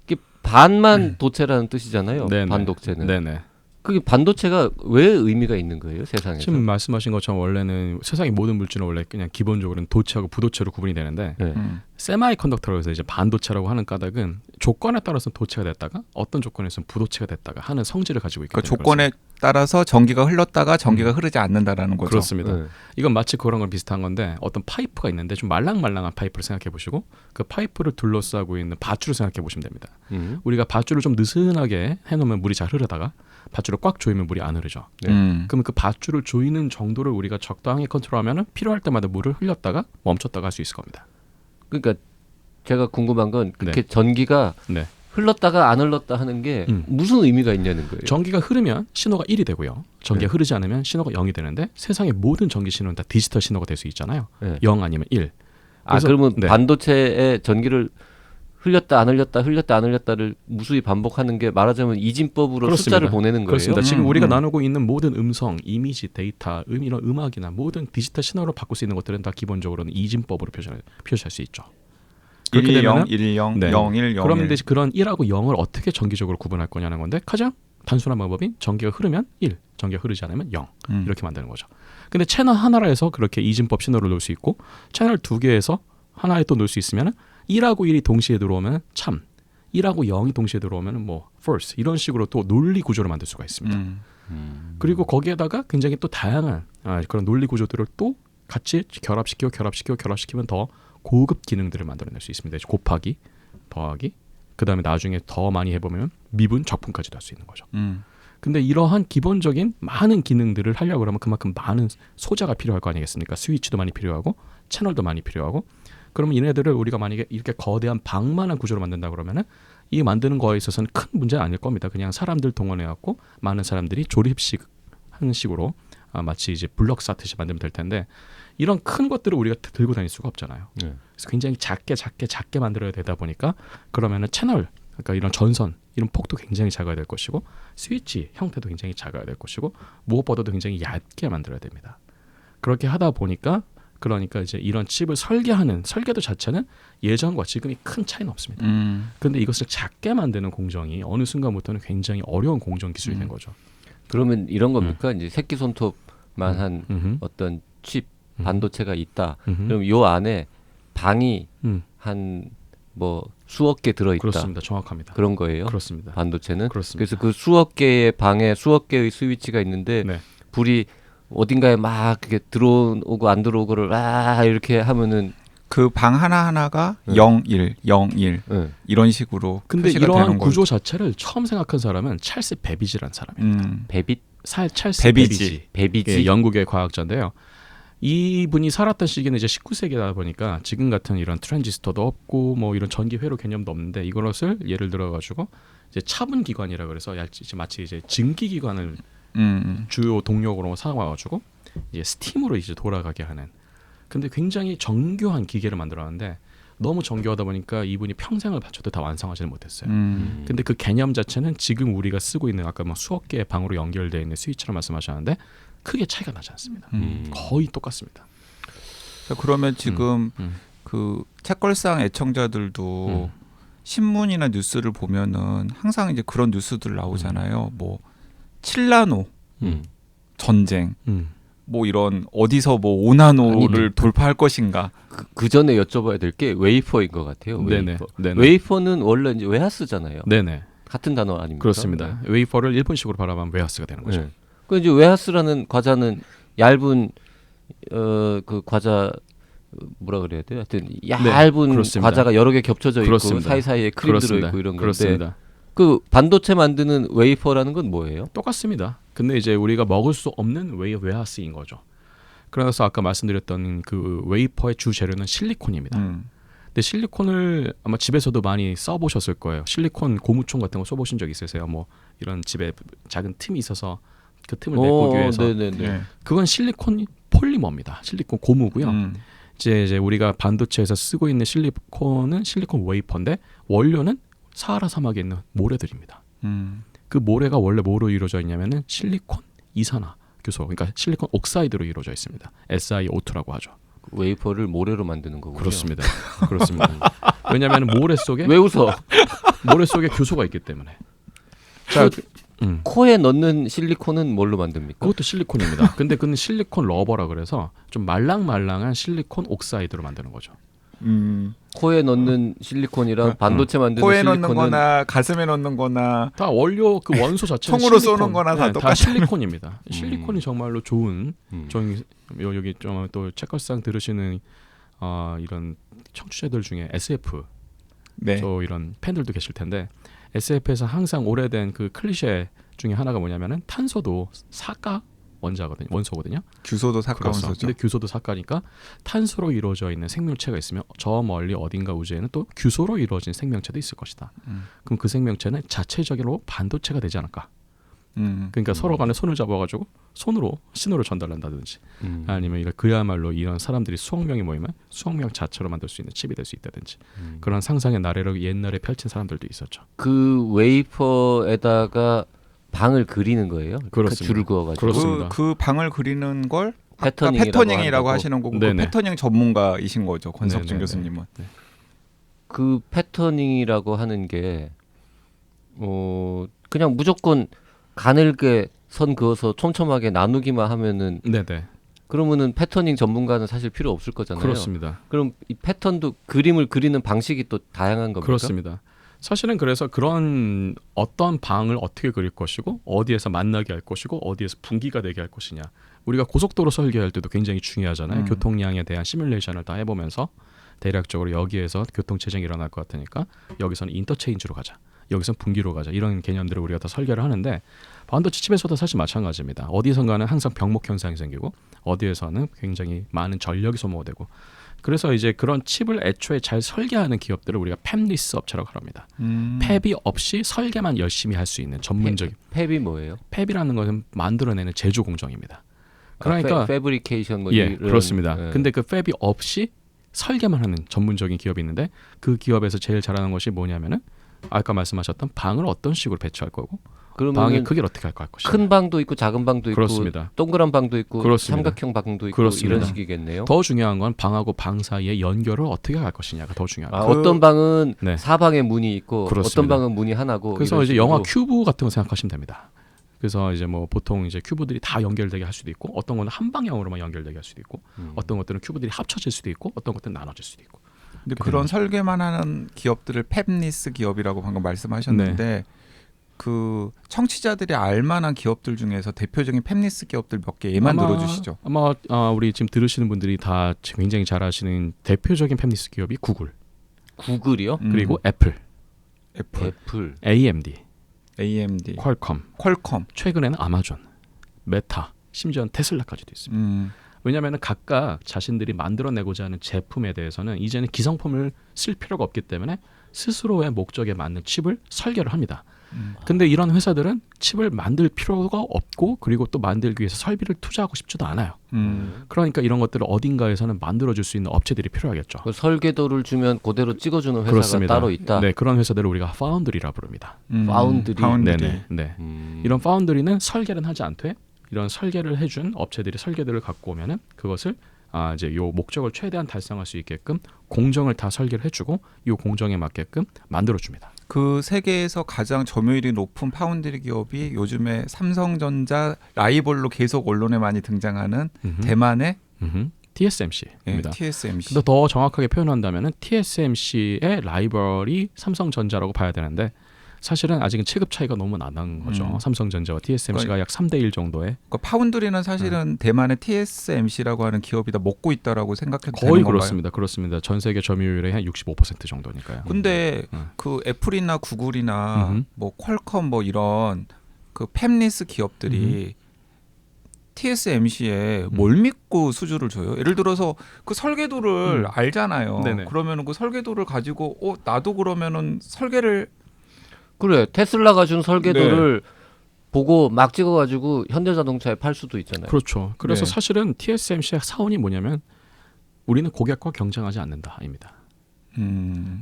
이게 반만 도체라는 뜻이잖아요. 네네. 반도체는. 네네. 그게 반도체가 왜 의미가 있는 거예요, 세상에서? 지금 말씀하신 것처럼 원래는 세상의 모든 물질은 원래 그냥 기본적으로는 도체하고 부도체로 구분이 되는데 네. 세마이컨덕터로 해서 이제 반도체라고 하는 까닭은 조건에 따라서는 도체가 됐다가 어떤 조건에서는 부도체가 됐다가 하는 성질을 가지고 있기 그러니까 때문에 조건에 따라서 전기가 흘렀다가 전기가 흐르지 않는다라는 거죠. 그렇습니다. 네. 이건 마치 그런 거랑 비슷한 건데 어떤 파이프가 있는데 좀 말랑말랑한 파이프를 생각해 보시고 그 파이프를 둘러싸고 있는 밧줄을 생각해 보시면 됩니다. 우리가 밧줄을 좀 느슨하게 해놓으면 물이 잘 흐르다가 밧줄을 꽉 조이면 물이 안 흐르죠. 그러면 그 밧줄을 조이는 정도를 우리가 적당히 컨트롤하면 필요할 때마다 물을 흘렸다가 멈췄다가 할 수 있을 겁니다. 그러니까 제가 궁금한 건 그렇게 네. 전기가 네. 흘렀다가 안 흘렀다 하는 게 무슨 의미가 있냐는 거예요. 전기가 흐르면 신호가 1이 되고요. 전기가 흐르지 않으면 신호가 0이 되는데 세상의 모든 전기 신호는 다 디지털 신호가 될 수 있잖아요. 네. 0 아니면 1. 그러면 네. 반도체에 전기를 흘렸다 안 흘렸다 흘렸다 안 흘렸다를 무수히 반복하는 게 말하자면 이진법으로 그렇습니다. 숫자를 보내는 거예요. 그렇습니다. 지금 음, 우리가 음. 나누고 있는 모든 음성, 이미지, 데이터, 이런 음악이나 모든 디지털 신호로 바꿀 수 있는 것들은 다 기본적으로는 이진법으로 표시할 수 있죠. 그렇게 110, 되면은 110, 네. 01, 01. 그럼 이제 그런 1하고 0을 어떻게 정기적으로 구분할 거냐는 건데 가장 단순한 방법이 전기가 흐르면 1, 전기가 흐르지 않으면 0 이렇게 만드는 거죠. 근데 채널 하나라 해서 그렇게 이진법 신호를 놓을 수 있고 채널 두 개에서 하나에 또 놓을 수 있으면 1하고 1이 동시에 들어오면 참, 1하고 0이 동시에 들어오면 뭐 false 이런 식으로 또 논리 구조를 만들 수가 있습니다. 그리고 거기에다가 굉장히 또 다양한 그런 논리 구조들을 또 같이 결합시키면 더 고급 기능들을 만들어낼 수 있습니다. 곱하기, 더하기, 그 다음에 나중에 더 많이 해보면 미분, 적분까지도 할 수 있는 거죠. 근데 이러한 기본적인 많은 기능들을 하려고 그러면 그만큼 많은 소자가 필요할 거 아니겠습니까? 스위치도 많이 필요하고 채널도 많이 필요하고 그러면 얘네들을 우리가 만약에 이렇게 거대한 방만한 구조로 만든다 그러면은 이 만드는 거에 있어서는 큰 문제는 아닐 겁니다. 그냥 사람들 동원해갖고 많은 사람들이 조립식 하는 식으로 마치 이제 블럭 쌓듯이 만들면 될 텐데 이런 큰 것들을 우리가 들고 다닐 수가 없잖아요. 네. 그래서 굉장히 작게 만들어야 되다 보니까 그러면은 채널, 그러니까 이런 전선, 이런 폭도 굉장히 작아야 될 것이고 스위치 형태도 굉장히 작아야 될 것이고 무엇보다도 굉장히 얇게 만들어야 됩니다. 그렇게 하다 보니까 그러니까 이제 이런 칩을 설계하는 설계도 자체는 예전과 지금이 큰 차이는 없습니다. 그런데 이것을 작게 만드는 공정이 어느 순간부터는 굉장히 어려운 공정 기술이 된 거죠. 그러면 이런 겁니까? 이제 새끼 손톱만 한 어떤 칩 반도체가 있다. 그럼 요 안에 방이 한 뭐 수억 개 들어 있다. 그렇습니다. 정확합니다. 그런 거예요. 그렇습니다. 반도체는. 그렇습니다. 그래서 그 수억 개의 방에 수억 개의 스위치가 있는데 네. 불이 어딘가에 막 이렇게 들어오고 안 들어오고를 이렇게 하면은 그 방 하나하나가 네. 01, 01 네. 이런 식으로 근데 표시가 이러한 되는 구조 거죠. 자체를 처음 생각한 사람은 찰스 베비지라는 사람입니다. 베빗 찰스 베비지. 베비지 예, 영국의 과학자인데요. 이분이 살았던 시기는 이제 19세기다 보니까 지금 같은 이런 트랜지스터도 없고 뭐 이런 전기 회로 개념도 없는데 이것을 예를 들어 가지고 이제 차분 기관이라 그래서 마치 이제 증기 기관을 주요 동력으로 삼아 가지고 이제 스팀으로 이제 돌아가게 하는. 근데 굉장히 정교한 기계를 만들었는데 너무 정교하다 보니까 이분이 평생을 바쳐도 다 완성하지는 못했어요. 근데 그 개념 자체는 지금 우리가 쓰고 있는 아까 뭐 수억 개의 방으로 연결되어 있는 스위치를 말씀하셨는데 크게 차이가 나지 않습니다. 거의 똑같습니다. 그러면 지금 그 책걸상 애청자들도 신문이나 뉴스를 보면은 항상 이제 그런 뉴스들 나오잖아요. 뭐 7나노 전쟁, 뭐 이런 어디서 뭐 5나노를 돌파할 것인가. 그 전에 여쭤봐야 될 게 웨이퍼인 것 같아요. 웨이퍼. 네네. 웨이퍼는 원래 이제 웨하스잖아요. 네네. 같은 단어 아닙니까? 그렇습니다. 웨이퍼를 일본식으로 바라보면 웨하스가 되는 거죠. 네. 그 이제 웨하스라는 과자는 얇은 그 과자 뭐라 그래야 돼요? 하여튼 얇은 그렇습니다. 과자가 여러 개 겹쳐져 있고 그렇습니다. 사이사이에 크림 그렇습니다. 들어 있고 이런 건데 그렇습니다. 그 반도체 만드는 웨이퍼라는 건 뭐예요? 똑같습니다. 근데 이제 우리가 먹을 수 없는 웨하스인 거죠. 그래서 아까 말씀드렸던 그 웨이퍼의 주 재료는 실리콘입니다. 근데 실리콘을 아마 집에서도 많이 써보셨을 거예요. 실리콘 고무총 같은 거 써보신 적 있으세요? 뭐 이런 집에 작은 틈이 있어서 그 틈을 메꾸기 위해서. 네네네. 네. 그건 실리콘 폴리머입니다. 실리콘 고무고요. 이제 우리가 반도체에서 쓰고 있는 실리콘은 실리콘 웨이퍼인데 원료는 사하라 사막에 있는 모래들입니다. 그 모래가 원래 뭐로 이루어져 있냐면은 실리콘 이산화 교소, 그러니까 실리콘 옥사이드로 이루어져 있습니다. SiO2라고 하죠. 웨이퍼를 모래로 만드는 거군요. 그렇습니다. 그렇습니다. 왜냐하면 모래 속에 왜 웃어? 모래 속에 교소가 있기 때문에. 자, 코에 넣는 실리콘은 뭘로 만듭니까? 그것도 실리콘입니다. 근데 그는 실리콘 러버라 그래서 좀 말랑말랑한 실리콘 옥사이드로 만드는 거죠. 코에 넣는 실리콘이랑 반도체 만드는 코에 실리콘은 넣는 거나 가슴에 넣는 거나 다 원료 그 원소 자체는 총으로 실리콘. 쏘는 거나 다 다 똑같아요. 실리콘입니다. 실리콘이 정말로 좋은 여기 좀 또 책걸상 들으시는 이런 청취자들 중에 SF 네. 또 이런 팬들도 계실 텐데 SF에서 항상 오래된 그 클리셰 중에 하나가 뭐냐면은 탄소도 사가 원소거든요. 규소도 사카원소죠. 근데 규소도 사가니까 탄소로 이루어져 있는 생명체가 있으면 저 멀리 어딘가 우주에는 또 규소로 이루어진 생명체도 있을 것이다. 그럼 그 생명체는 자체적으로 반도체가 되지 않을까? 그러니까 서로 간에 손을 잡아가지고 손으로 신호를 전달한다든지 아니면 그야말로 이런 사람들이 수억 명이 모이면 수억 명 자체로 만들 수 있는 칩이 될 수 있다든지 그런 상상의 나래를 옛날에 펼친 사람들도 있었죠. 그 웨이퍼에다가 방을 그리는 거예요? 그렇습니다. 줄을 그어가지고. 그렇습니다. 그 방을 그리는 걸 아까 패터닝이라고 패터닝이라고 한다고. 하시는 거고 그 네네. 패터닝 전문가이신 거죠, 권석준 네네네. 교수님은. 그 패터닝이라고 하는 게 그냥 무조건 가늘게 선 그어서 촘촘하게 나누기만 하면은 네네. 그러면은 패터닝 전문가는 사실 필요 없을 거잖아요. 그렇습니다. 그럼 이 패턴도 그림을 그리는 방식이 또 다양한 겁니까? 그렇습니다. 사실은 그래서 그런 어떤 방을 어떻게 그릴 것이고 어디에서 만나게 할 것이고 어디에서 분기가 되게 할 것이냐. 우리가 고속도로 설계할 때도 굉장히 중요하잖아요. 교통량에 대한 시뮬레이션을 다 해보면서 대략적으로 여기에서 교통체증이 일어날 것 같으니까 여기서는 인터체인지로 가자. 여기서는 분기로 가자. 이런 개념들을 우리가 다 설계를 하는데 반도체 칩에서도 사실 마찬가지입니다. 어디선가는 항상 병목 현상이 생기고 어디에서는 굉장히 많은 전력이 소모되고 그래서 이제 그런 칩을 애초에 잘 설계하는 기업들을 우리가 팹리스 업체라고 합니다. 팹이 없이 설계만 열심히 할 수 있는 전문적인 팹이 뭐예요? 팹이라는 것은 만들어내는 제조 공정입니다. 그러니까 패브리케이션 뭐 예, 이런 그렇습니다. 예. 근데 그 팹이 없이 설계만 하는 전문적인 기업이 있는데 그 기업에서 제일 잘하는 것이 뭐냐면은 아까 말씀하셨던 방을 어떤 식으로 배치할 거고 방의 그러면 크기를 어떻게 할 것이냐. 큰 방도 있고 작은 방도 있고 그렇습니다. 동그란 방도 있고 그렇습니다. 삼각형 방도 있고 그렇습니다. 이런 식이겠네요. 더 중요한 건 방하고 방 사이의 연결을 어떻게 할 것이냐가 더 중요합니다. 어떤 방은 네. 사방에 문이 있고 그렇습니다. 어떤 방은 문이 하나고 그래서 이런 이제 식으로. 영화 큐브 같은 거 생각하시면 됩니다. 그래서 이제 뭐 보통 이제 큐브들이 다 연결되게 할 수도 있고 어떤 거는 한 방향으로만 연결되게 할 수도 있고 어떤 것들은 큐브들이 합쳐질 수도 있고 어떤 것들은 나눠질 수도 있고. 근데 그런 설계만 하는 기업들을 팹리스 기업이라고 방금 말씀하셨는데 그 청취자들이 알만한 기업들 중에서 대표적인 팹리스 기업들 몇 개 예만 들어주시죠. 아마 우리 지금 들으시는 분들이 다 굉장히 잘 아시는 대표적인 팹리스 기업이 구글 구글이요? 그리고 애플, 애플, AMD, AMD, 퀄컴, 최근에는 아마존, 메타, 심지어는 테슬라까지도 있습니다. 왜냐하면 각각 자신들이 만들어내고자 하는 제품에 대해서는 이제는 기성품을 쓸 필요가 없기 때문에 스스로의 목적에 맞는 칩을 설계를 합니다. 근데 이런 회사들은 칩을 만들 필요가 없고 그리고 또 만들기 위해서 설비를 투자하고 싶지도 않아요. 그러니까 이런 것들을 어딘가에서는 만들어줄 수 있는 업체들이 필요하겠죠. 그 설계도를 주면 그대로 찍어주는 회사가 그렇습니다. 따로 있다. 네, 그런 회사들을 우리가 파운드리라 부릅니다. 파운드리. 네네. 네. 이런 파운드리는 설계는 하지 않되 이런 설계를 해준 업체들이 설계들을 갖고 오면은 그것을 이제 요 목적을 최대한 달성할 수 있게끔 공정을 다 설계를 해주고 이 공정에 맞게끔 만들어줍니다. 그 세계에서 가장 점유율이 높은 파운드리 기업이 요즘에 삼성전자 라이벌로 계속 언론에 많이 등장하는 대만의 TSMC입니다. TSMC. 근데 더 정확하게 표현한다면은 TSMC의 라이벌이 삼성전자라고 봐야 되는데 사실은 아직은 체급 차이가 너무 나는 거죠. 삼성전자와 TSMC가 약 3대1 정도의. 그러니까 파운드리는 사실은 대만의 TSMC라고 하는 기업이 다 먹고 있다라고 생각해도 거의 되는 건가요? 그렇습니다. 그렇습니다. 전 세계 점유율의 한 65% 정도니까요. 근데 그 애플이나 구글이나 뭐 퀄컴 뭐 이런 그 팹리스 기업들이 TSMC에 뭘 믿고 수주를 줘요? 예를 들어서 그 설계도를 알잖아요. 네네. 그러면은 그 설계도를 가지고 나도 그러면은 설계를 그래 테슬라가 준 설계도를 보고 막 찍어가지고 현대자동차에 팔 수도 있잖아요. 그렇죠. 그래서 네. 사실은 TSMC의 사원이 뭐냐면 우리는 고객과 경쟁하지 않는다입니다.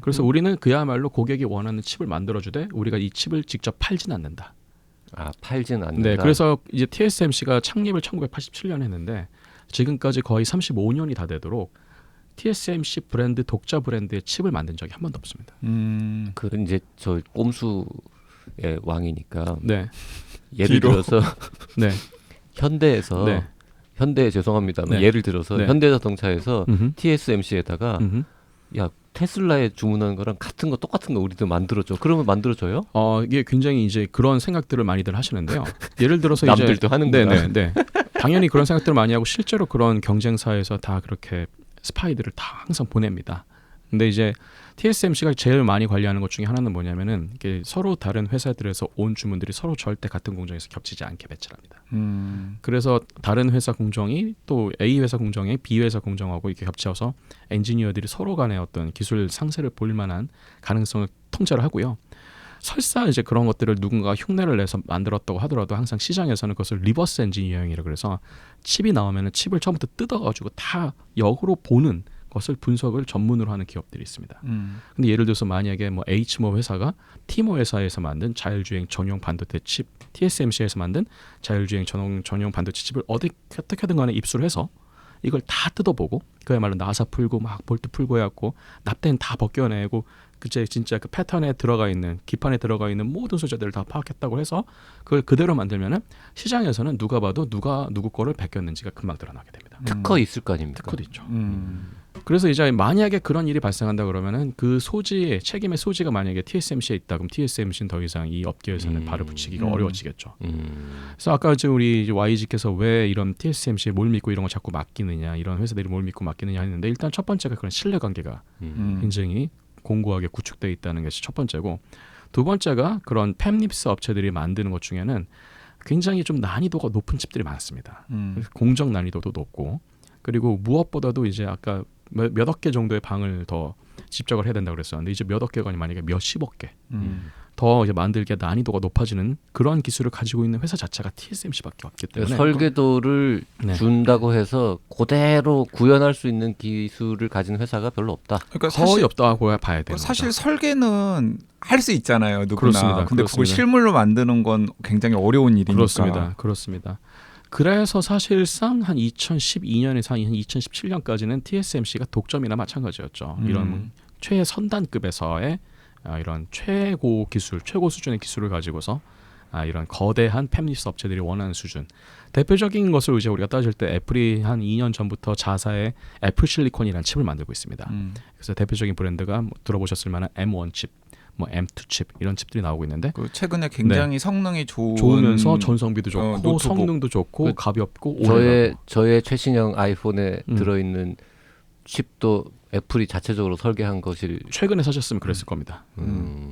그래서 우리는 그야말로 고객이 원하는 칩을 만들어주되 우리가 이 칩을 직접 팔진 않는다. 팔진 않는다. 네, 그래서 이제 TSMC가 창립을 1987년 했는데 지금까지 거의 35년이 다 되도록 TSMC 브랜드 독자 브랜드의 칩을 만든 적이 한 번도 없습니다. 그 이제 저 꼼수의 왕이니까 네, 예를 들어서 네, 현대에서 네. 현대 죄송합니다만 네. 예를 들어서 네. 현대자동차에서 음흠. TSMC에다가 야 테슬라에 주문한 거랑 같은 거 똑같은 거 우리도 만들어줘. 그러면 만들어줘요? 이게 굉장히 이제 그런 생각들을 많이들 하시는데요. 예를 들어서 남들도 하는구나. 네. 당연히 그런 생각들을 많이 하고 실제로 그런 경쟁사에서 다 그렇게 스파이들을 다 항상 보냅니다. 근데 이제 TSMC가 제일 많이 관리하는 것 중에 하나는 뭐냐면은 이게 서로 다른 회사들에서 온 주문들이 서로 절대 같은 공정에서 겹치지 않게 배치합니다. 그래서 다른 회사 공정이 또 A 회사 공정에 B 회사 공정하고 이렇게 겹쳐서 엔지니어들이 서로 간의 어떤 기술 상세를 볼 만한 가능성을 통제를 하고요. 설사 이제 그런 것들을 누군가가 흉내를 내서 만들었다고 하더라도 항상 시장에서는 그것을 리버스 엔지니어링이라 그래서 칩이 나오면은 칩을 처음부터 뜯어가지고 다 역으로 보는 것을 분석을 전문으로 하는 기업들이 있습니다. 근데 예를 들어서 만약에 뭐 H모 회사가 T모 회사에서 만든 자율주행 전용 반도체 칩, TSMC에서 만든 자율주행 전용 반도체 칩을 어떻게든 간에 입수를 해서 이걸 다 뜯어보고 그야말로 나사 풀고 막 볼트 풀고 해갖고 납땜 다 벗겨내고 그제 진짜 그 패턴에 들어가 있는 기판에 들어가 있는 모든 소재들을 다 파악했다고 해서 그걸 그대로 만들면은 시장에서는 누가 봐도 누가 누구 거를 베꼈는지가 금방 드러나게 됩니다. 특허 있을 거 아닙니까? 특허도 있죠. 그래서 이제 만약에 그런 일이 발생한다 그러면은 그 소지 책임의 소지가 만약에 TSMC에 있다 그럼 TSMC는 더 이상 이 업계에서는 발을 붙이기가 어려워지겠죠. 그래서 아까 이제 우리 이제 YG께서 왜 이런 TSMC에 뭘 믿고 이런 거 자꾸 맡기느냐 이런 회사들이 뭘 믿고 맡기느냐 했는데 일단 첫 번째가 그런 신뢰관계가 굉장히 공고하게 구축되어 있다는 것이 첫 번째고 두 번째가 그런 팹립스 업체들이 만드는 것 중에는 굉장히 좀 난이도가 높은 칩들이 많습니다. 그래서 공정 난이도도 높고 그리고 무엇보다도 이제 아까 몇억 개 정도의 방을 더 집적을 해야 된다고 그랬었는데 이제 몇억 개가 아니면 만약에 몇십억 개 더 이제 만들기에 난이도가 높아지는 그런 기술을 가지고 있는 회사 자체가 TSMC밖에 없기 때문에 설계도를 네. 준다고 해서 그대로 구현할 수 있는 기술을 가진 회사가 별로 없다. 그러니까 거의 사실 없다고 봐야 되는 사실 거죠. 설계는 할 수 있잖아요, 누구나. 그렇습니다. 근데 그걸 그렇습니다. 실물로 만드는 건 굉장히 어려운 일이니까. 그렇습니다. 그래서 사실상 한 2012년에서 한 2017년까지는 TSMC가 독점이나 마찬가지였죠. 이런 최선단급에서의 이런 최고 기술, 최고 수준의 기술을 가지고서 이런 거대한 팹립스 업체들이 원하는 수준. 대표적인 것을 이제 우리가 따질 때 애플이 한 2년 전부터 자사의 애플 실리콘이라는 칩을 만들고 있습니다. 그래서 대표적인 브랜드가 뭐 들어보셨을 만한 M1 칩, 뭐 M2 칩 이런 칩들이 나오고 있는데 그 최근에 굉장히 성능이 좋으면서 전성비도 좋고 노트북. 성능도 좋고 가볍고 저의 최신형 아이폰에 들어있는 칩도 애플이 자체적으로 설계한 것일. 최근에 사셨으면 그랬을 겁니다.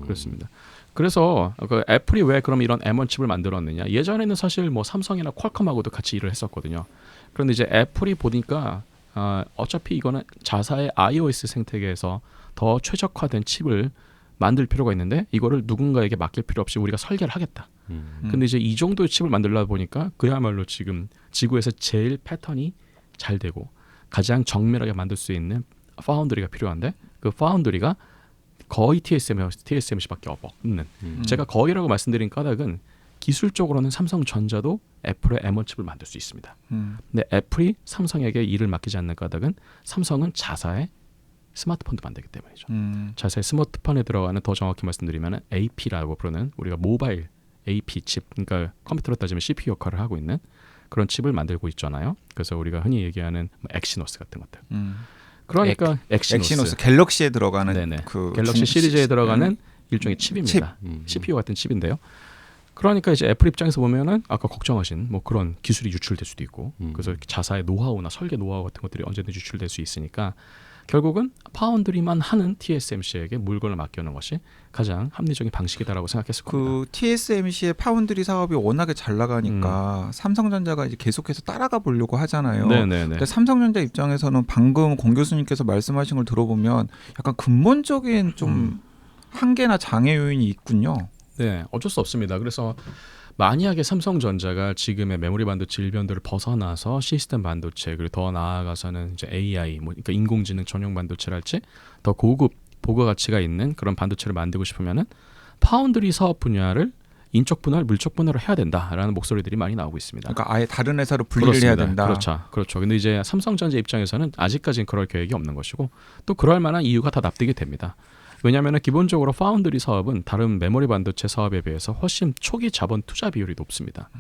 그렇습니다. 그래서 그 애플이 왜 그럼 이런 M1 칩을 만들었느냐? 예전에는 사실 뭐 삼성이나 퀄컴하고도 같이 일을 했었거든요. 그런데 이제 애플이 보니까 어차피 이거는 자사의 iOS 생태계에서 더 최적화된 칩을 만들 필요가 있는데 이거를 누군가에게 맡길 필요 없이 우리가 설계를 하겠다. 근데 이제 이 정도의 칩을 만들다 보니까 그야말로 지금 지구에서 제일 패턴이 잘 되고 가장 정밀하게 만들 수 있는 파운드리가 필요한데 그 파운드리가 거의 TSMC밖에 없는. 제가 거의라고 말씀드린 까닭은 기술적으로는 삼성전자도 애플의 M1 칩을 만들 수 있습니다. 근데 애플이 삼성에게 일을 맡기지 않는 까닭은 삼성은 자사의 스마트폰도 만들기 때문이죠. 자사의 스마트폰에 들어가는 더 정확히 말씀드리면 AP라고 부르는 우리가 모바일 AP 칩, 그러니까 컴퓨터로 따지면 CPU 역할을 하고 있는 그런 칩을 만들고 있잖아요. 그래서 우리가 흔히 얘기하는 뭐 엑시노스 같은 것들. 그러니까 엑시노스 갤럭시에 들어가는 네네. 그 갤럭시 시리즈에 들어가는 일종의 칩입니다. CPU 같은 칩인데요. 그러니까 이제 애플 입장에서 보면은 아까 걱정하신 뭐 그런 기술이 유출될 수도 있고 그래서 자사의 노하우나 설계 노하우 같은 것들이 언제든지 유출될 수 있으니까 결국은 파운드리만 하는 TSMC에게 물건을 맡겨놓은 것이 가장 합리적인 방식이다라고 생각했을 겁니다. 그 TSMC의 파운드리 사업이 워낙에 잘 나가니까 삼성전자가 이제 계속해서 따라가 보려고 하잖아요. 네네네. 근데 삼성전자 입장에서는 방금 공 교수님께서 말씀하신 걸 들어보면 약간 근본적인 좀 한계나 장애 요인이 있군요. 네, 어쩔 수 없습니다. 그래서 만약에 삼성전자가 지금의 메모리 반도체 일변도를 벗어나서 시스템 반도체 그리고 더 나아가서는 이제 AI, 뭐 그러니까 인공지능 전용 반도체랄지 더 고급 보고 가치가 있는 그런 반도체를 만들고 싶으면은 파운드리 사업 분야를 인적 분할, 물적 분할을 해야 된다라는 목소리들이 많이 나오고 있습니다. 그러니까 아예 다른 회사로 분리를 해야 된다. 그렇죠. 근데 이제 삼성전자 입장에서는 아직까지는 그럴 계획이 없는 것이고 또 그럴 만한 이유가 다 납득이 됩니다. 왜냐하면 기본적으로 파운드리 사업은 다른 메모리 반도체 사업에 비해서 훨씬 초기 자본 투자 비율이 높습니다.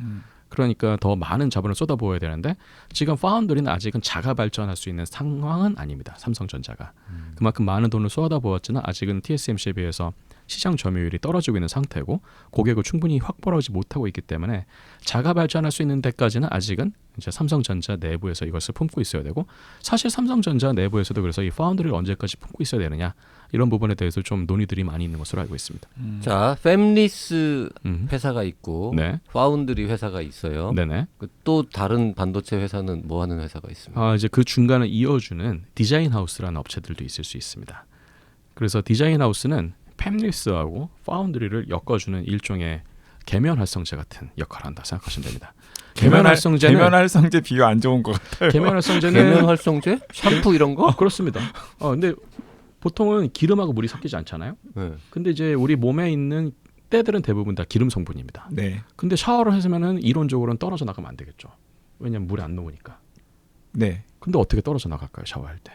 그러니까 더 많은 자본을 쏟아부어야 되는데 지금 파운드리는 아직은 자가 발전할 수 있는 상황은 아닙니다. 삼성전자가. 그만큼 많은 돈을 쏟아부었지만 아직은 TSMC에 비해서 시장 점유율이 떨어지고 있는 상태고 고객을 충분히 확보하지 못하고 있기 때문에 자가 발전할 수 있는 데까지는 아직은 이제 삼성전자 내부에서 이것을 품고 있어야 되고 사실 삼성전자 내부에서도 그래서 이 파운드리를 언제까지 품고 있어야 되느냐 이런 부분에 대해서 좀 논의들이 많이 있는 것으로 알고 있습니다. 자, 팹리스 회사가 있고 네. 파운드리 회사가 있어요. 네네. 또 다른 반도체 회사는 뭐 하는 회사가 있습니까? 이제 그 중간을 이어주는 디자인 하우스라는 업체들도 있을 수 있습니다. 그래서 디자인 하우스는 팹리스하고 파운드리를 엮어주는 일종의 계면 활성제 같은 역할을 한다 생각하시면 됩니다. 계면 활성제는 계면 활성제 비유 안 좋은 것 같아요. 계면 활성제는 계면 활성제? 샴푸 이런 거? 그렇습니다. 근데 보통은 기름하고 물이 섞이지 않잖아요. 네. 근데 이제 우리 몸에 있는 때들은 대부분 다 기름 성분입니다. 네. 근데 샤워를 했으면은 이론적으로는 떨어져 나가면 안 되겠죠. 왜냐면 물에 안 녹으니까. 네. 근데 어떻게 떨어져 나갈까요? 샤워할 때.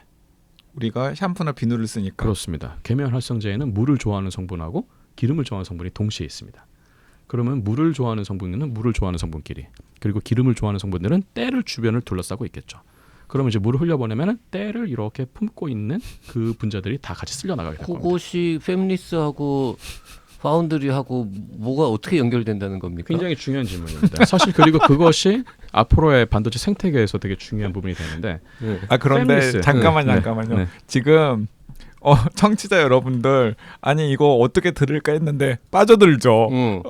우리가 샴푸나 비누를 쓰니까. 그렇습니다. 계면 활성제에는 물을 좋아하는 성분하고 기름을 좋아하는 성분이 동시에 있습니다. 그러면 물을 좋아하는 성분은 물을 좋아하는 성분끼리, 그리고 기름을 좋아하는 성분들은 때를 주변을 둘러싸고 있겠죠. 그러면 이제 물을 흘려보내면 때를 이렇게 품고 있는 그 분자들이 다 같이 쓸려 나가게 될 겁니다. 그것이 팹리스하고 파운드리하고 뭐가 어떻게 연결된다는 겁니까? 굉장히 중요한 질문입니다. 사실 그리고 그것이 앞으로의 반도체 생태계에서 되게 중요한 부분이 되는데 네. 그런데 페미니스트. 잠깐만요. 네. 지금 청취자 여러분들 아니 이거 어떻게 들을까 했는데 빠져들죠. 응.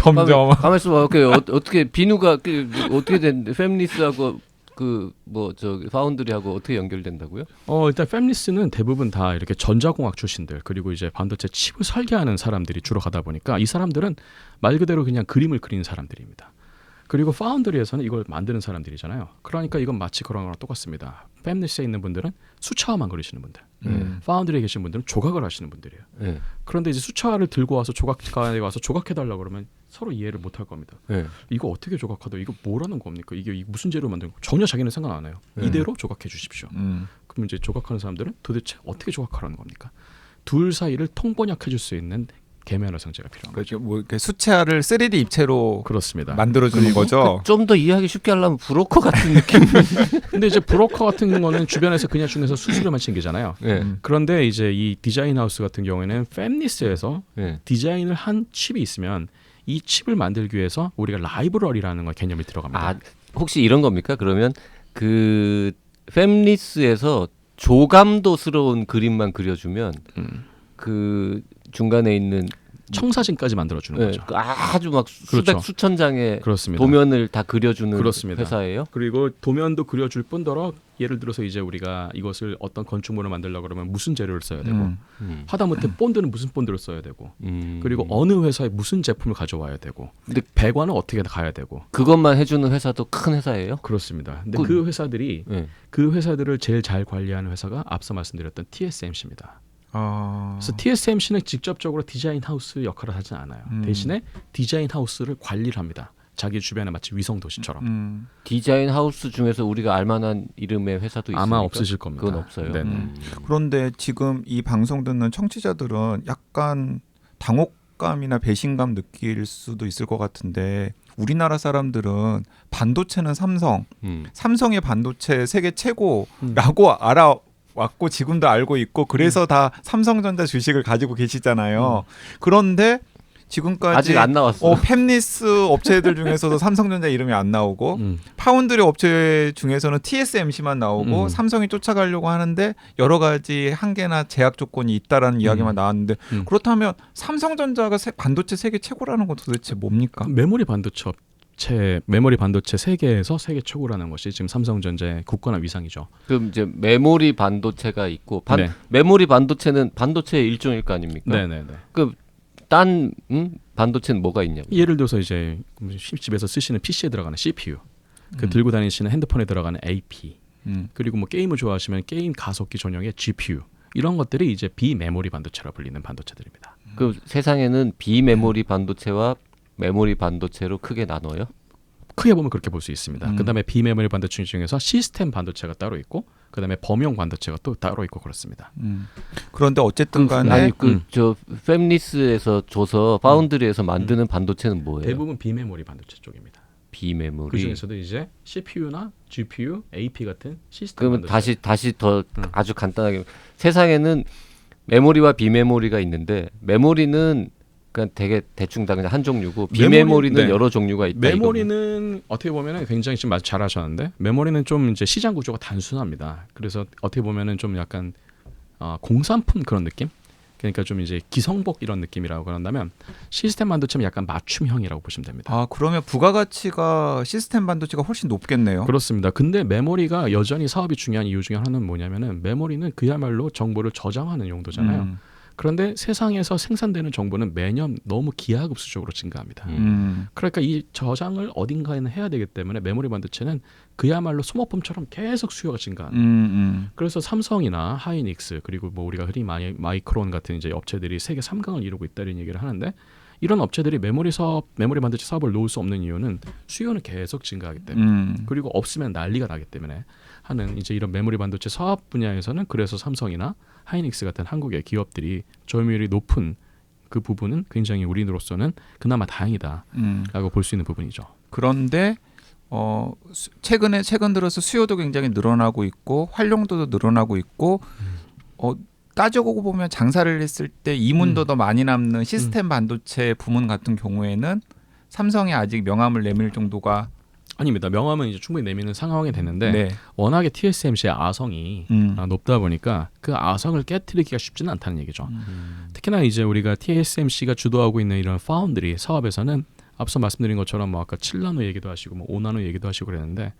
점점. 가만 있어봐. 어떻게 비누가 어떻게 된 팹리스하고 그 뭐 저 파운드리하고 어떻게 연결된다고요? 일단 팹리스는 대부분 다 이렇게 전자공학 출신들, 그리고 이제 반도체 칩을 설계하는 사람들이 주로 가다 보니까 이 사람들은 말 그대로 그냥 그림을 그리는 사람들입니다. 그리고 파운드리에서는 이걸 만드는 사람들이잖아요. 그러니까 이건 마치 그런 거랑 똑같습니다. 팹리스에 있는 분들은 수차화만 그리시는 분들, 파운드리에 계신 분들은 조각을 하시는 분들이에요. 네. 그런데 이제 수차화를 들고 와서 조각가에 와서 조각해달라고 그러면 서로 이해를 못할 겁니다. 네. 이거 어떻게 조각하다? 이거 뭐라는 겁니까? 이게 무슨 재료 만든 거? 전혀 자기는 상관 안 해요. 이대로 조각해 주십시오. 그럼 이제 조각하는 사람들은 도대체 어떻게 조각하라는 겁니까? 둘 사이를 통번역해 줄 수 있는 계면 활성제가 필요한 거죠. 그렇죠. 뭐 이렇게 수채화를 3D 입체로 그렇습니다. 만들어주는 거죠. 좀 더 이해하기 쉽게 하려면 브로커 같은 느낌. 근데 이제 브로커 같은 거는 주변에서 그냥 중에서 수수료만 챙기잖아요. 네. 그런데 이제 이 디자인 하우스 같은 경우에는 팹리스에서 네. 디자인을 한 칩이 있으면 이 칩을 만들기 위해서 우리가 라이브러리라는 거 개념이 들어갑니다. 혹시 이런 겁니까? 그러면 그 팹리스에서 조감도스러운 그림만 그려주면 그 중간에 있는 청사진까지 만들어주는 거죠. 그 아주 막 그렇죠. 수백 수천 장의 그렇습니다. 도면을 다 그려주는 그렇습니다. 회사예요? 그리고 도면도 그려줄 뿐더러 예를 들어서 이제 우리가 이것을 어떤 건축물을 만들려고 그러면 무슨 재료를 써야 되고 하다못해 본드는 무슨 본드를 써야 되고 그리고 어느 회사에 무슨 제품을 가져와야 되고 근데 배관은 어떻게 가야 되고 그것만 해주는 회사도 큰 회사예요? 그렇습니다. 근데 그 회사들이 네. 그 회사들을 제일 잘 관리하는 회사가 앞서 말씀드렸던 TSMC입니다. 그래서 TSMC는 직접적으로 디자인 하우스 역할을 하지 않아요. 대신에 디자인 하우스를 관리를 합니다. 자기 주변에 마치 위성 도시처럼. 디자인 하우스 중에서 우리가 알만한 이름의 회사도 있습니까? 아마 없으실 겁니다. 그건 없어요. 네네. 그런데 지금 이 방송 듣는 청취자들은 약간 당혹감이나 배신감 느낄 수도 있을 것 같은데 우리나라 사람들은 반도체는 삼성의 반도체 세계 최고라고 알아왔고 지금도 알고 있고 그래서 다 삼성전자 주식을 가지고 계시잖아요. 그런데 지금까지 아직 안 나왔어. 팹리스 업체들 중에서도 삼성전자 이름이 안 나오고 파운드리 업체 중에서는 TSMC만 나오고 삼성이 쫓아가려고 하는데 여러 가지 한계나 제약 조건이 있다라는 이야기만 나왔는데 그렇다면 삼성전자가 반도체 세계 최고라는 건 도대체 뭡니까? 메모리 반도체 세계에서 세계 최고라는 것이 지금 삼성전자의 굳건한 위상이죠. 그럼 이제 메모리 반도체가 있고 네. 메모리 반도체는 반도체의 일종일 거 아닙니까? 네네네. 딴 반도체는 뭐가 있냐고. 예를 들어서 이제 집에서 쓰시는 PC에 들어가는 CPU, 그 들고 다니시는 핸드폰에 들어가는 AP, 그리고 뭐 게임을 좋아하시면 게임 가속기 전용의 GPU 이런 것들이 이제 비메모리 반도체라 불리는 반도체들입니다. 그 세상에는 비메모리 반도체와 메모리 반도체로 크게 나눠요? 크게 보면 그렇게 볼 수 있습니다. 그다음에 비메모리 반도체 중에서 시스템 반도체가 따로 있고 그다음에 범용 반도체가 또 따로 있고 그렇습니다. 그런데 어쨌든 간에 아니 저 팹리스에서 줘서 파운드리에서 만드는 반도체는 뭐예요? 대부분 비메모리 반도체 쪽입니다. 비메모리. 그 중에서도 이제 CPU나 GPU, AP 같은 시스템 그러면 반도체. 다시 더 아주 간단하게 세상에는 메모리와 비메모리가 있는데 메모리는 그냥 되게 대충 다 그냥 한 종류고 비메모리는 네. 여러 종류가 있다. 메모리는 어떻게 보면은 굉장히 지금 잘하셨는데 메모리는 좀 이제 시장 구조가 단순합니다. 그래서 어떻게 보면은 좀 약간 공산품 그런 느낌? 그러니까 좀 이제 기성복 이런 느낌이라고 그런다면 시스템 반도체는 약간 맞춤형이라고 보시면 됩니다. 그러면 부가가치가 시스템 반도체가 훨씬 높겠네요. 그렇습니다. 근데 메모리가 여전히 사업이 중요한 이유 중에 하나는 뭐냐면은 메모리는 그야말로 정보를 저장하는 용도잖아요. 그런데 세상에서 생산되는 정보는 매년 너무 기하급수적으로 증가합니다. 그러니까 이 저장을 어딘가에는 해야 되기 때문에 메모리 반도체는 그야말로 소모품처럼 계속 수요가 증가하는. 그래서 삼성이나 하이닉스 그리고 뭐 우리가 흔히 마이크론 같은 이제 업체들이 세계 3강을 이루고 있다는 얘기를 하는데 이런 업체들이 메모리 반도체 사업을 놓을 수 없는 이유는 수요는 계속 증가하기 때문에 그리고 없으면 난리가 나기 때문에 하는 이제 이런 메모리 반도체 사업 분야에서는 그래서 삼성이나 하이닉스 같은 한국의 기업들이 점유율이 높은 그 부분은 굉장히 우리로서는 그나마 다행이다라고 볼 수 있는 부분이죠. 그런데 최근 들어서 수요도 굉장히 늘어나고 있고 활용도도 늘어나고 있고 따져보고 보면 장사를 했을 때 이문도 더 많이 남는 시스템 반도체 부문 같은 경우에는 삼성이 아직 명함을 내밀 정도가 아닙니다. 명함은 이제 충분히 내미는 상황이 됐는데 네. 워낙에 TSMC의 아성이 높다 보니까 그 아성을 깨트리기가 쉽지는 않다는 얘기죠. 특히나 이제 우리가 TSMC가 주도하고 있는 이런 파운드리 사업에서는 앞서 말씀드린 것처럼 뭐 아까 7나노 얘기도 하시고 뭐 5나노 얘기도 하시고 그랬는데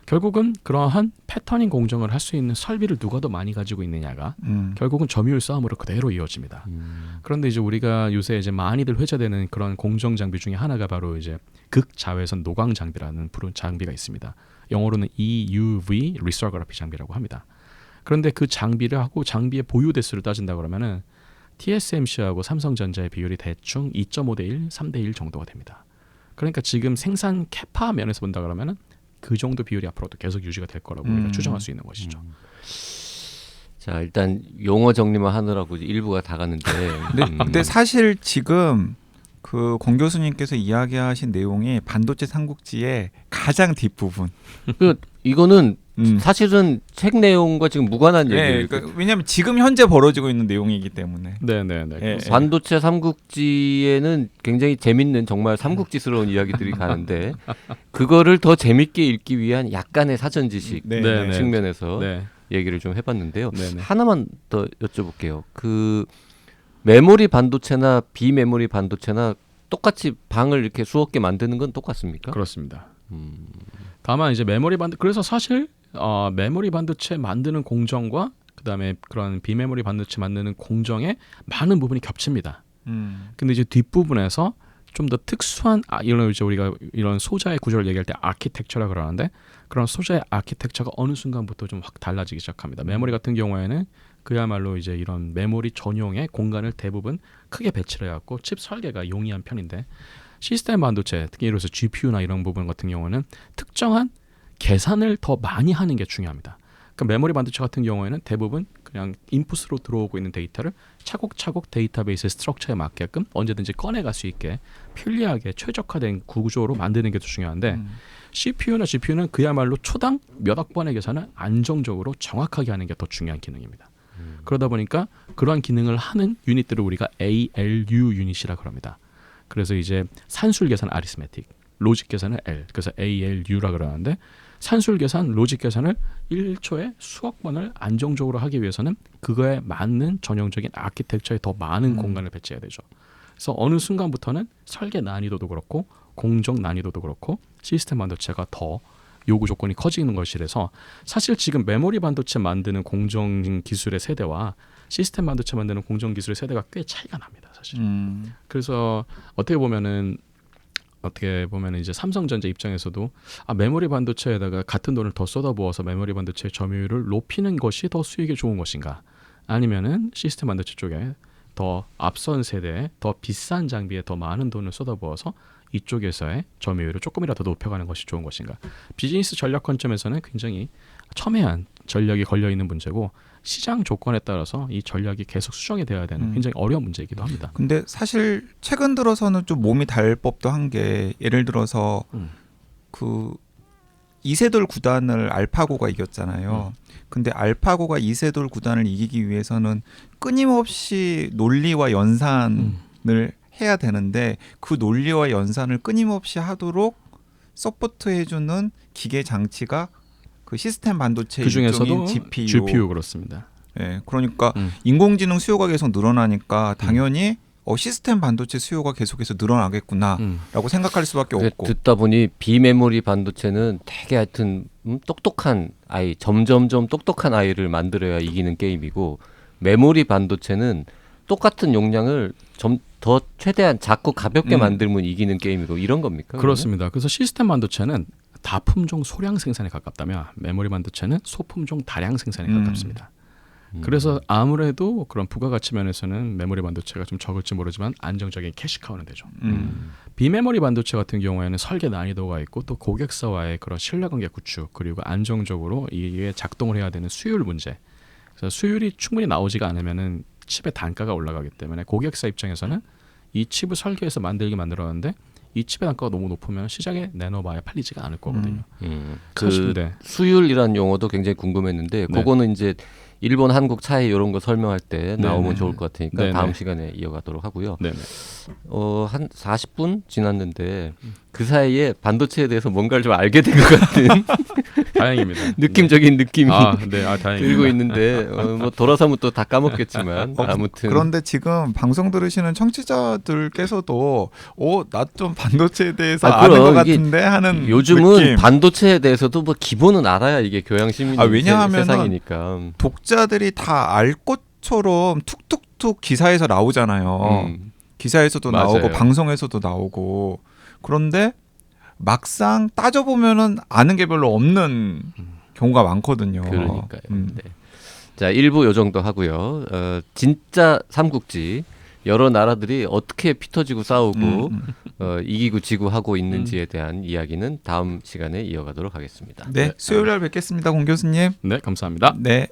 결국은 그러한 패터닝 공정을 할 수 있는 설비를 누가 더 많이 가지고 있느냐가 결국은 점유율 싸움으로 그대로 이어집니다. 그런데 이제 우리가 요새 이제 많이들 회자되는 그런 공정 장비 중에 하나가 바로 이제 극자외선 노광 장비라는 부른 장비가 있습니다. 영어로는 EUV 리서그라피 장비라고 합니다. 그런데 그 장비를 하고 장비의 보유 대수를 따진다 그러면은 TSMC하고 삼성전자의 비율이 대충 2.5대 1, 3대 1 정도가 됩니다. 그러니까 지금 생산 캐파 면에서 본다 그러면은 그 정도 비율이 앞으로도 계속 유지가 될 거라고 우리가 추정할 수 있는 것이죠. 자, 일단 용어 정리만 하느라고 일부가 다 갔는데. 근데 사실 지금 그 권 교수님께서 이야기하신 내용이 반도체 삼국지의 가장 뒷부분. 이거는 사실은 책 내용과 지금 무관한 얘기예요. 그러니까 왜냐하면 지금 현재 벌어지고 있는 내용이기 때문에. 네네네. 반도체 삼국지에는 굉장히 재밌는 정말 삼국지스러운 이야기들이 가는데 그거를 더 재밌게 읽기 위한 약간의 사전 지식 네네. 측면에서 네. 얘기를 좀 해봤는데요. 네네. 하나만 더 여쭤볼게요. 그 메모리 반도체나 비메모리 반도체나 똑같이 방을 이렇게 수억 개 만드는 건 똑같습니까? 그렇습니다. 다만 이제 그래서 사실 메모리 반도체 만드는 공정과 그다음에 그런 비메모리 반도체 만드는 공정의 많은 부분이 겹칩니다. 근데 이제 뒷부분에서 좀 더 특수한 이런 이제 우리가 이런 소자의 구조를 얘기할 때 아키텍처라 그러는데 그런 소자의 아키텍처가 어느 순간부터 좀 확 달라지기 시작합니다. 메모리 같은 경우에는 그야말로 이제 이런 메모리 전용의 공간을 대부분 크게 배치를 해갖고 칩 설계가 용이한 편인데 시스템 반도체 특히 예를 들어서 GPU나 이런 부분 같은 경우는 특정한 계산을 더 많이 하는 게 중요합니다. 그러니까 메모리 반도체 같은 경우에는 대부분 그냥 인풋으로 들어오고 있는 데이터를 차곡차곡 데이터베이스 스트럭처에 맞게끔 언제든지 꺼내갈 수 있게 편리하게 최적화된 구조로 만드는 게 더 중요한데 CPU나 GPU는 그야말로 초당 몇 억 번의 계산을 안정적으로 정확하게 하는 게 더 중요한 기능입니다. 그러다 보니까 그러한 기능을 하는 유닛들을 우리가 ALU 유닛이라 그럽니다. 그래서 이제 산술 계산 아리스메틱, 로직 계산을 L, 그래서 ALU라 그러는데 산술 계산, 로직 계산을 1초에 수억 번을 안정적으로 하기 위해서는 그거에 맞는 전형적인 아키텍처에 더 많은 공간을 배치해야 되죠. 그래서 어느 순간부터는 설계 난이도도 그렇고 공정 난이도도 그렇고 시스템 반도체가 더 요구 조건이 커지는 것이라서 사실 지금 메모리 반도체 만드는 공정 기술의 세대와 시스템 반도체 만드는 공정 기술의 세대가 꽤 차이가 납니다, 사실. 그래서 어떻게 보면은 이제 삼성전자 입장에서도 메모리 반도체에다가 같은 돈을 더 쏟아부어서 메모리 반도체의 점유율을 높이는 것이 더 수익에 좋은 것인가? 아니면은 시스템 반도체 쪽에 더 앞선 세대에 더 비싼 장비에 더 많은 돈을 쏟아부어서 이쪽에서의 점유율을 조금이라도 높여가는 것이 좋은 것인가? 비즈니스 전략 관점에서는 굉장히 첨예한 전략이 걸려있는 문제고 시장 조건에 따라서 이 전략이 계속 수정이 되어야 되는 굉장히 어려운 문제이기도 합니다. 근데 사실 최근 들어서는 좀 몸이 달 법도 한 게 예를 들어서 그 이세돌 구단을 알파고가 이겼잖아요. 근데 알파고가 이세돌 구단을 이기기 위해서는 끊임없이 논리와 연산을 해야 되는데 그 논리와 연산을 끊임없이 하도록 서포트해주는 기계 장치가 그 시스템 반도체 그 중에서도 GPU 그렇습니다. 네, 그러니까 인공지능 수요가 계속 늘어나니까 당연히 시스템 반도체 수요가 계속해서 늘어나겠구나라고 생각할 수밖에 없고. 듣다 보니 비메모리 반도체는 되게 하여튼 똑똑한 아이, 점점점 똑똑한 아이를 만들어야 이기는 게임이고 메모리 반도체는 똑같은 용량을 좀 더 최대한 작고 가볍게 음. 만들면 이기는 게임이고 이런 겁니까? 그렇습니다. 그래서 시스템 반도체는 다품종 소량 생산에 가깝다면 메모리 반도체는 소품종 다량 생산에 가깝습니다. 그래서 아무래도 그런 부가가치 면에서는 메모리 반도체가 좀 적을지 모르지만 안정적인 캐시카우는 되죠. 비메모리 반도체 같은 경우에는 설계 난이도가 있고 또 고객사와의 그런 신뢰관계 구축 그리고 안정적으로 이게 작동을 해야 되는 수율 문제. 그래서 수율이 충분히 나오지가 않으면은 칩의 단가가 올라가기 때문에 고객사 입장에서는 이 칩을 설계해서 만들었는데 이 칩의 단가가 너무 높으면 시장에 내놓아봐야 팔리지가 않을 거거든요. 그 사실, 네. 수율이라는 용어도 굉장히 궁금했는데 네. 그거는 이제 일본 한국 차이 이런 거 설명할 때 나오면 네네. 좋을 것 같으니까 네네. 다음 시간에 이어가도록 하고요. 네네. 한 40분 지났는데 그 사이에 반도체에 대해서 뭔가를 좀 알게 된 것 같은 다행입니다. 느낌적인 느낌이 다행입니다. 들고 있는데 뭐 돌아서면 또 다 까먹겠지만 아무튼 그런데 지금 방송 들으시는 청취자들께서도 나 좀 반도체에 대해서 아, 아는 그럼 것 이게 같은데 하는 요즘은 느낌. 반도체에 대해서도 뭐 기본은 알아야 이게 교양 시민이 왜냐하면은 세상이니까. 독자들이 다 알 것처럼 툭툭툭 기사에서 나오잖아요. 기사에서도 맞아요. 나오고 방송에서도 나오고 그런데 막상 따져보면은 아는 게 별로 없는 경우가 많거든요. 그러니까요. 네. 자, 1부 요 정도 하고요. 진짜 삼국지 여러 나라들이 어떻게 피터지고 싸우고 이기고 지고 하고 있는지에 대한 이야기는 다음 시간에 이어가도록 하겠습니다. 네, 수요일 날 뵙겠습니다, 공 교수님. 네, 감사합니다. 네.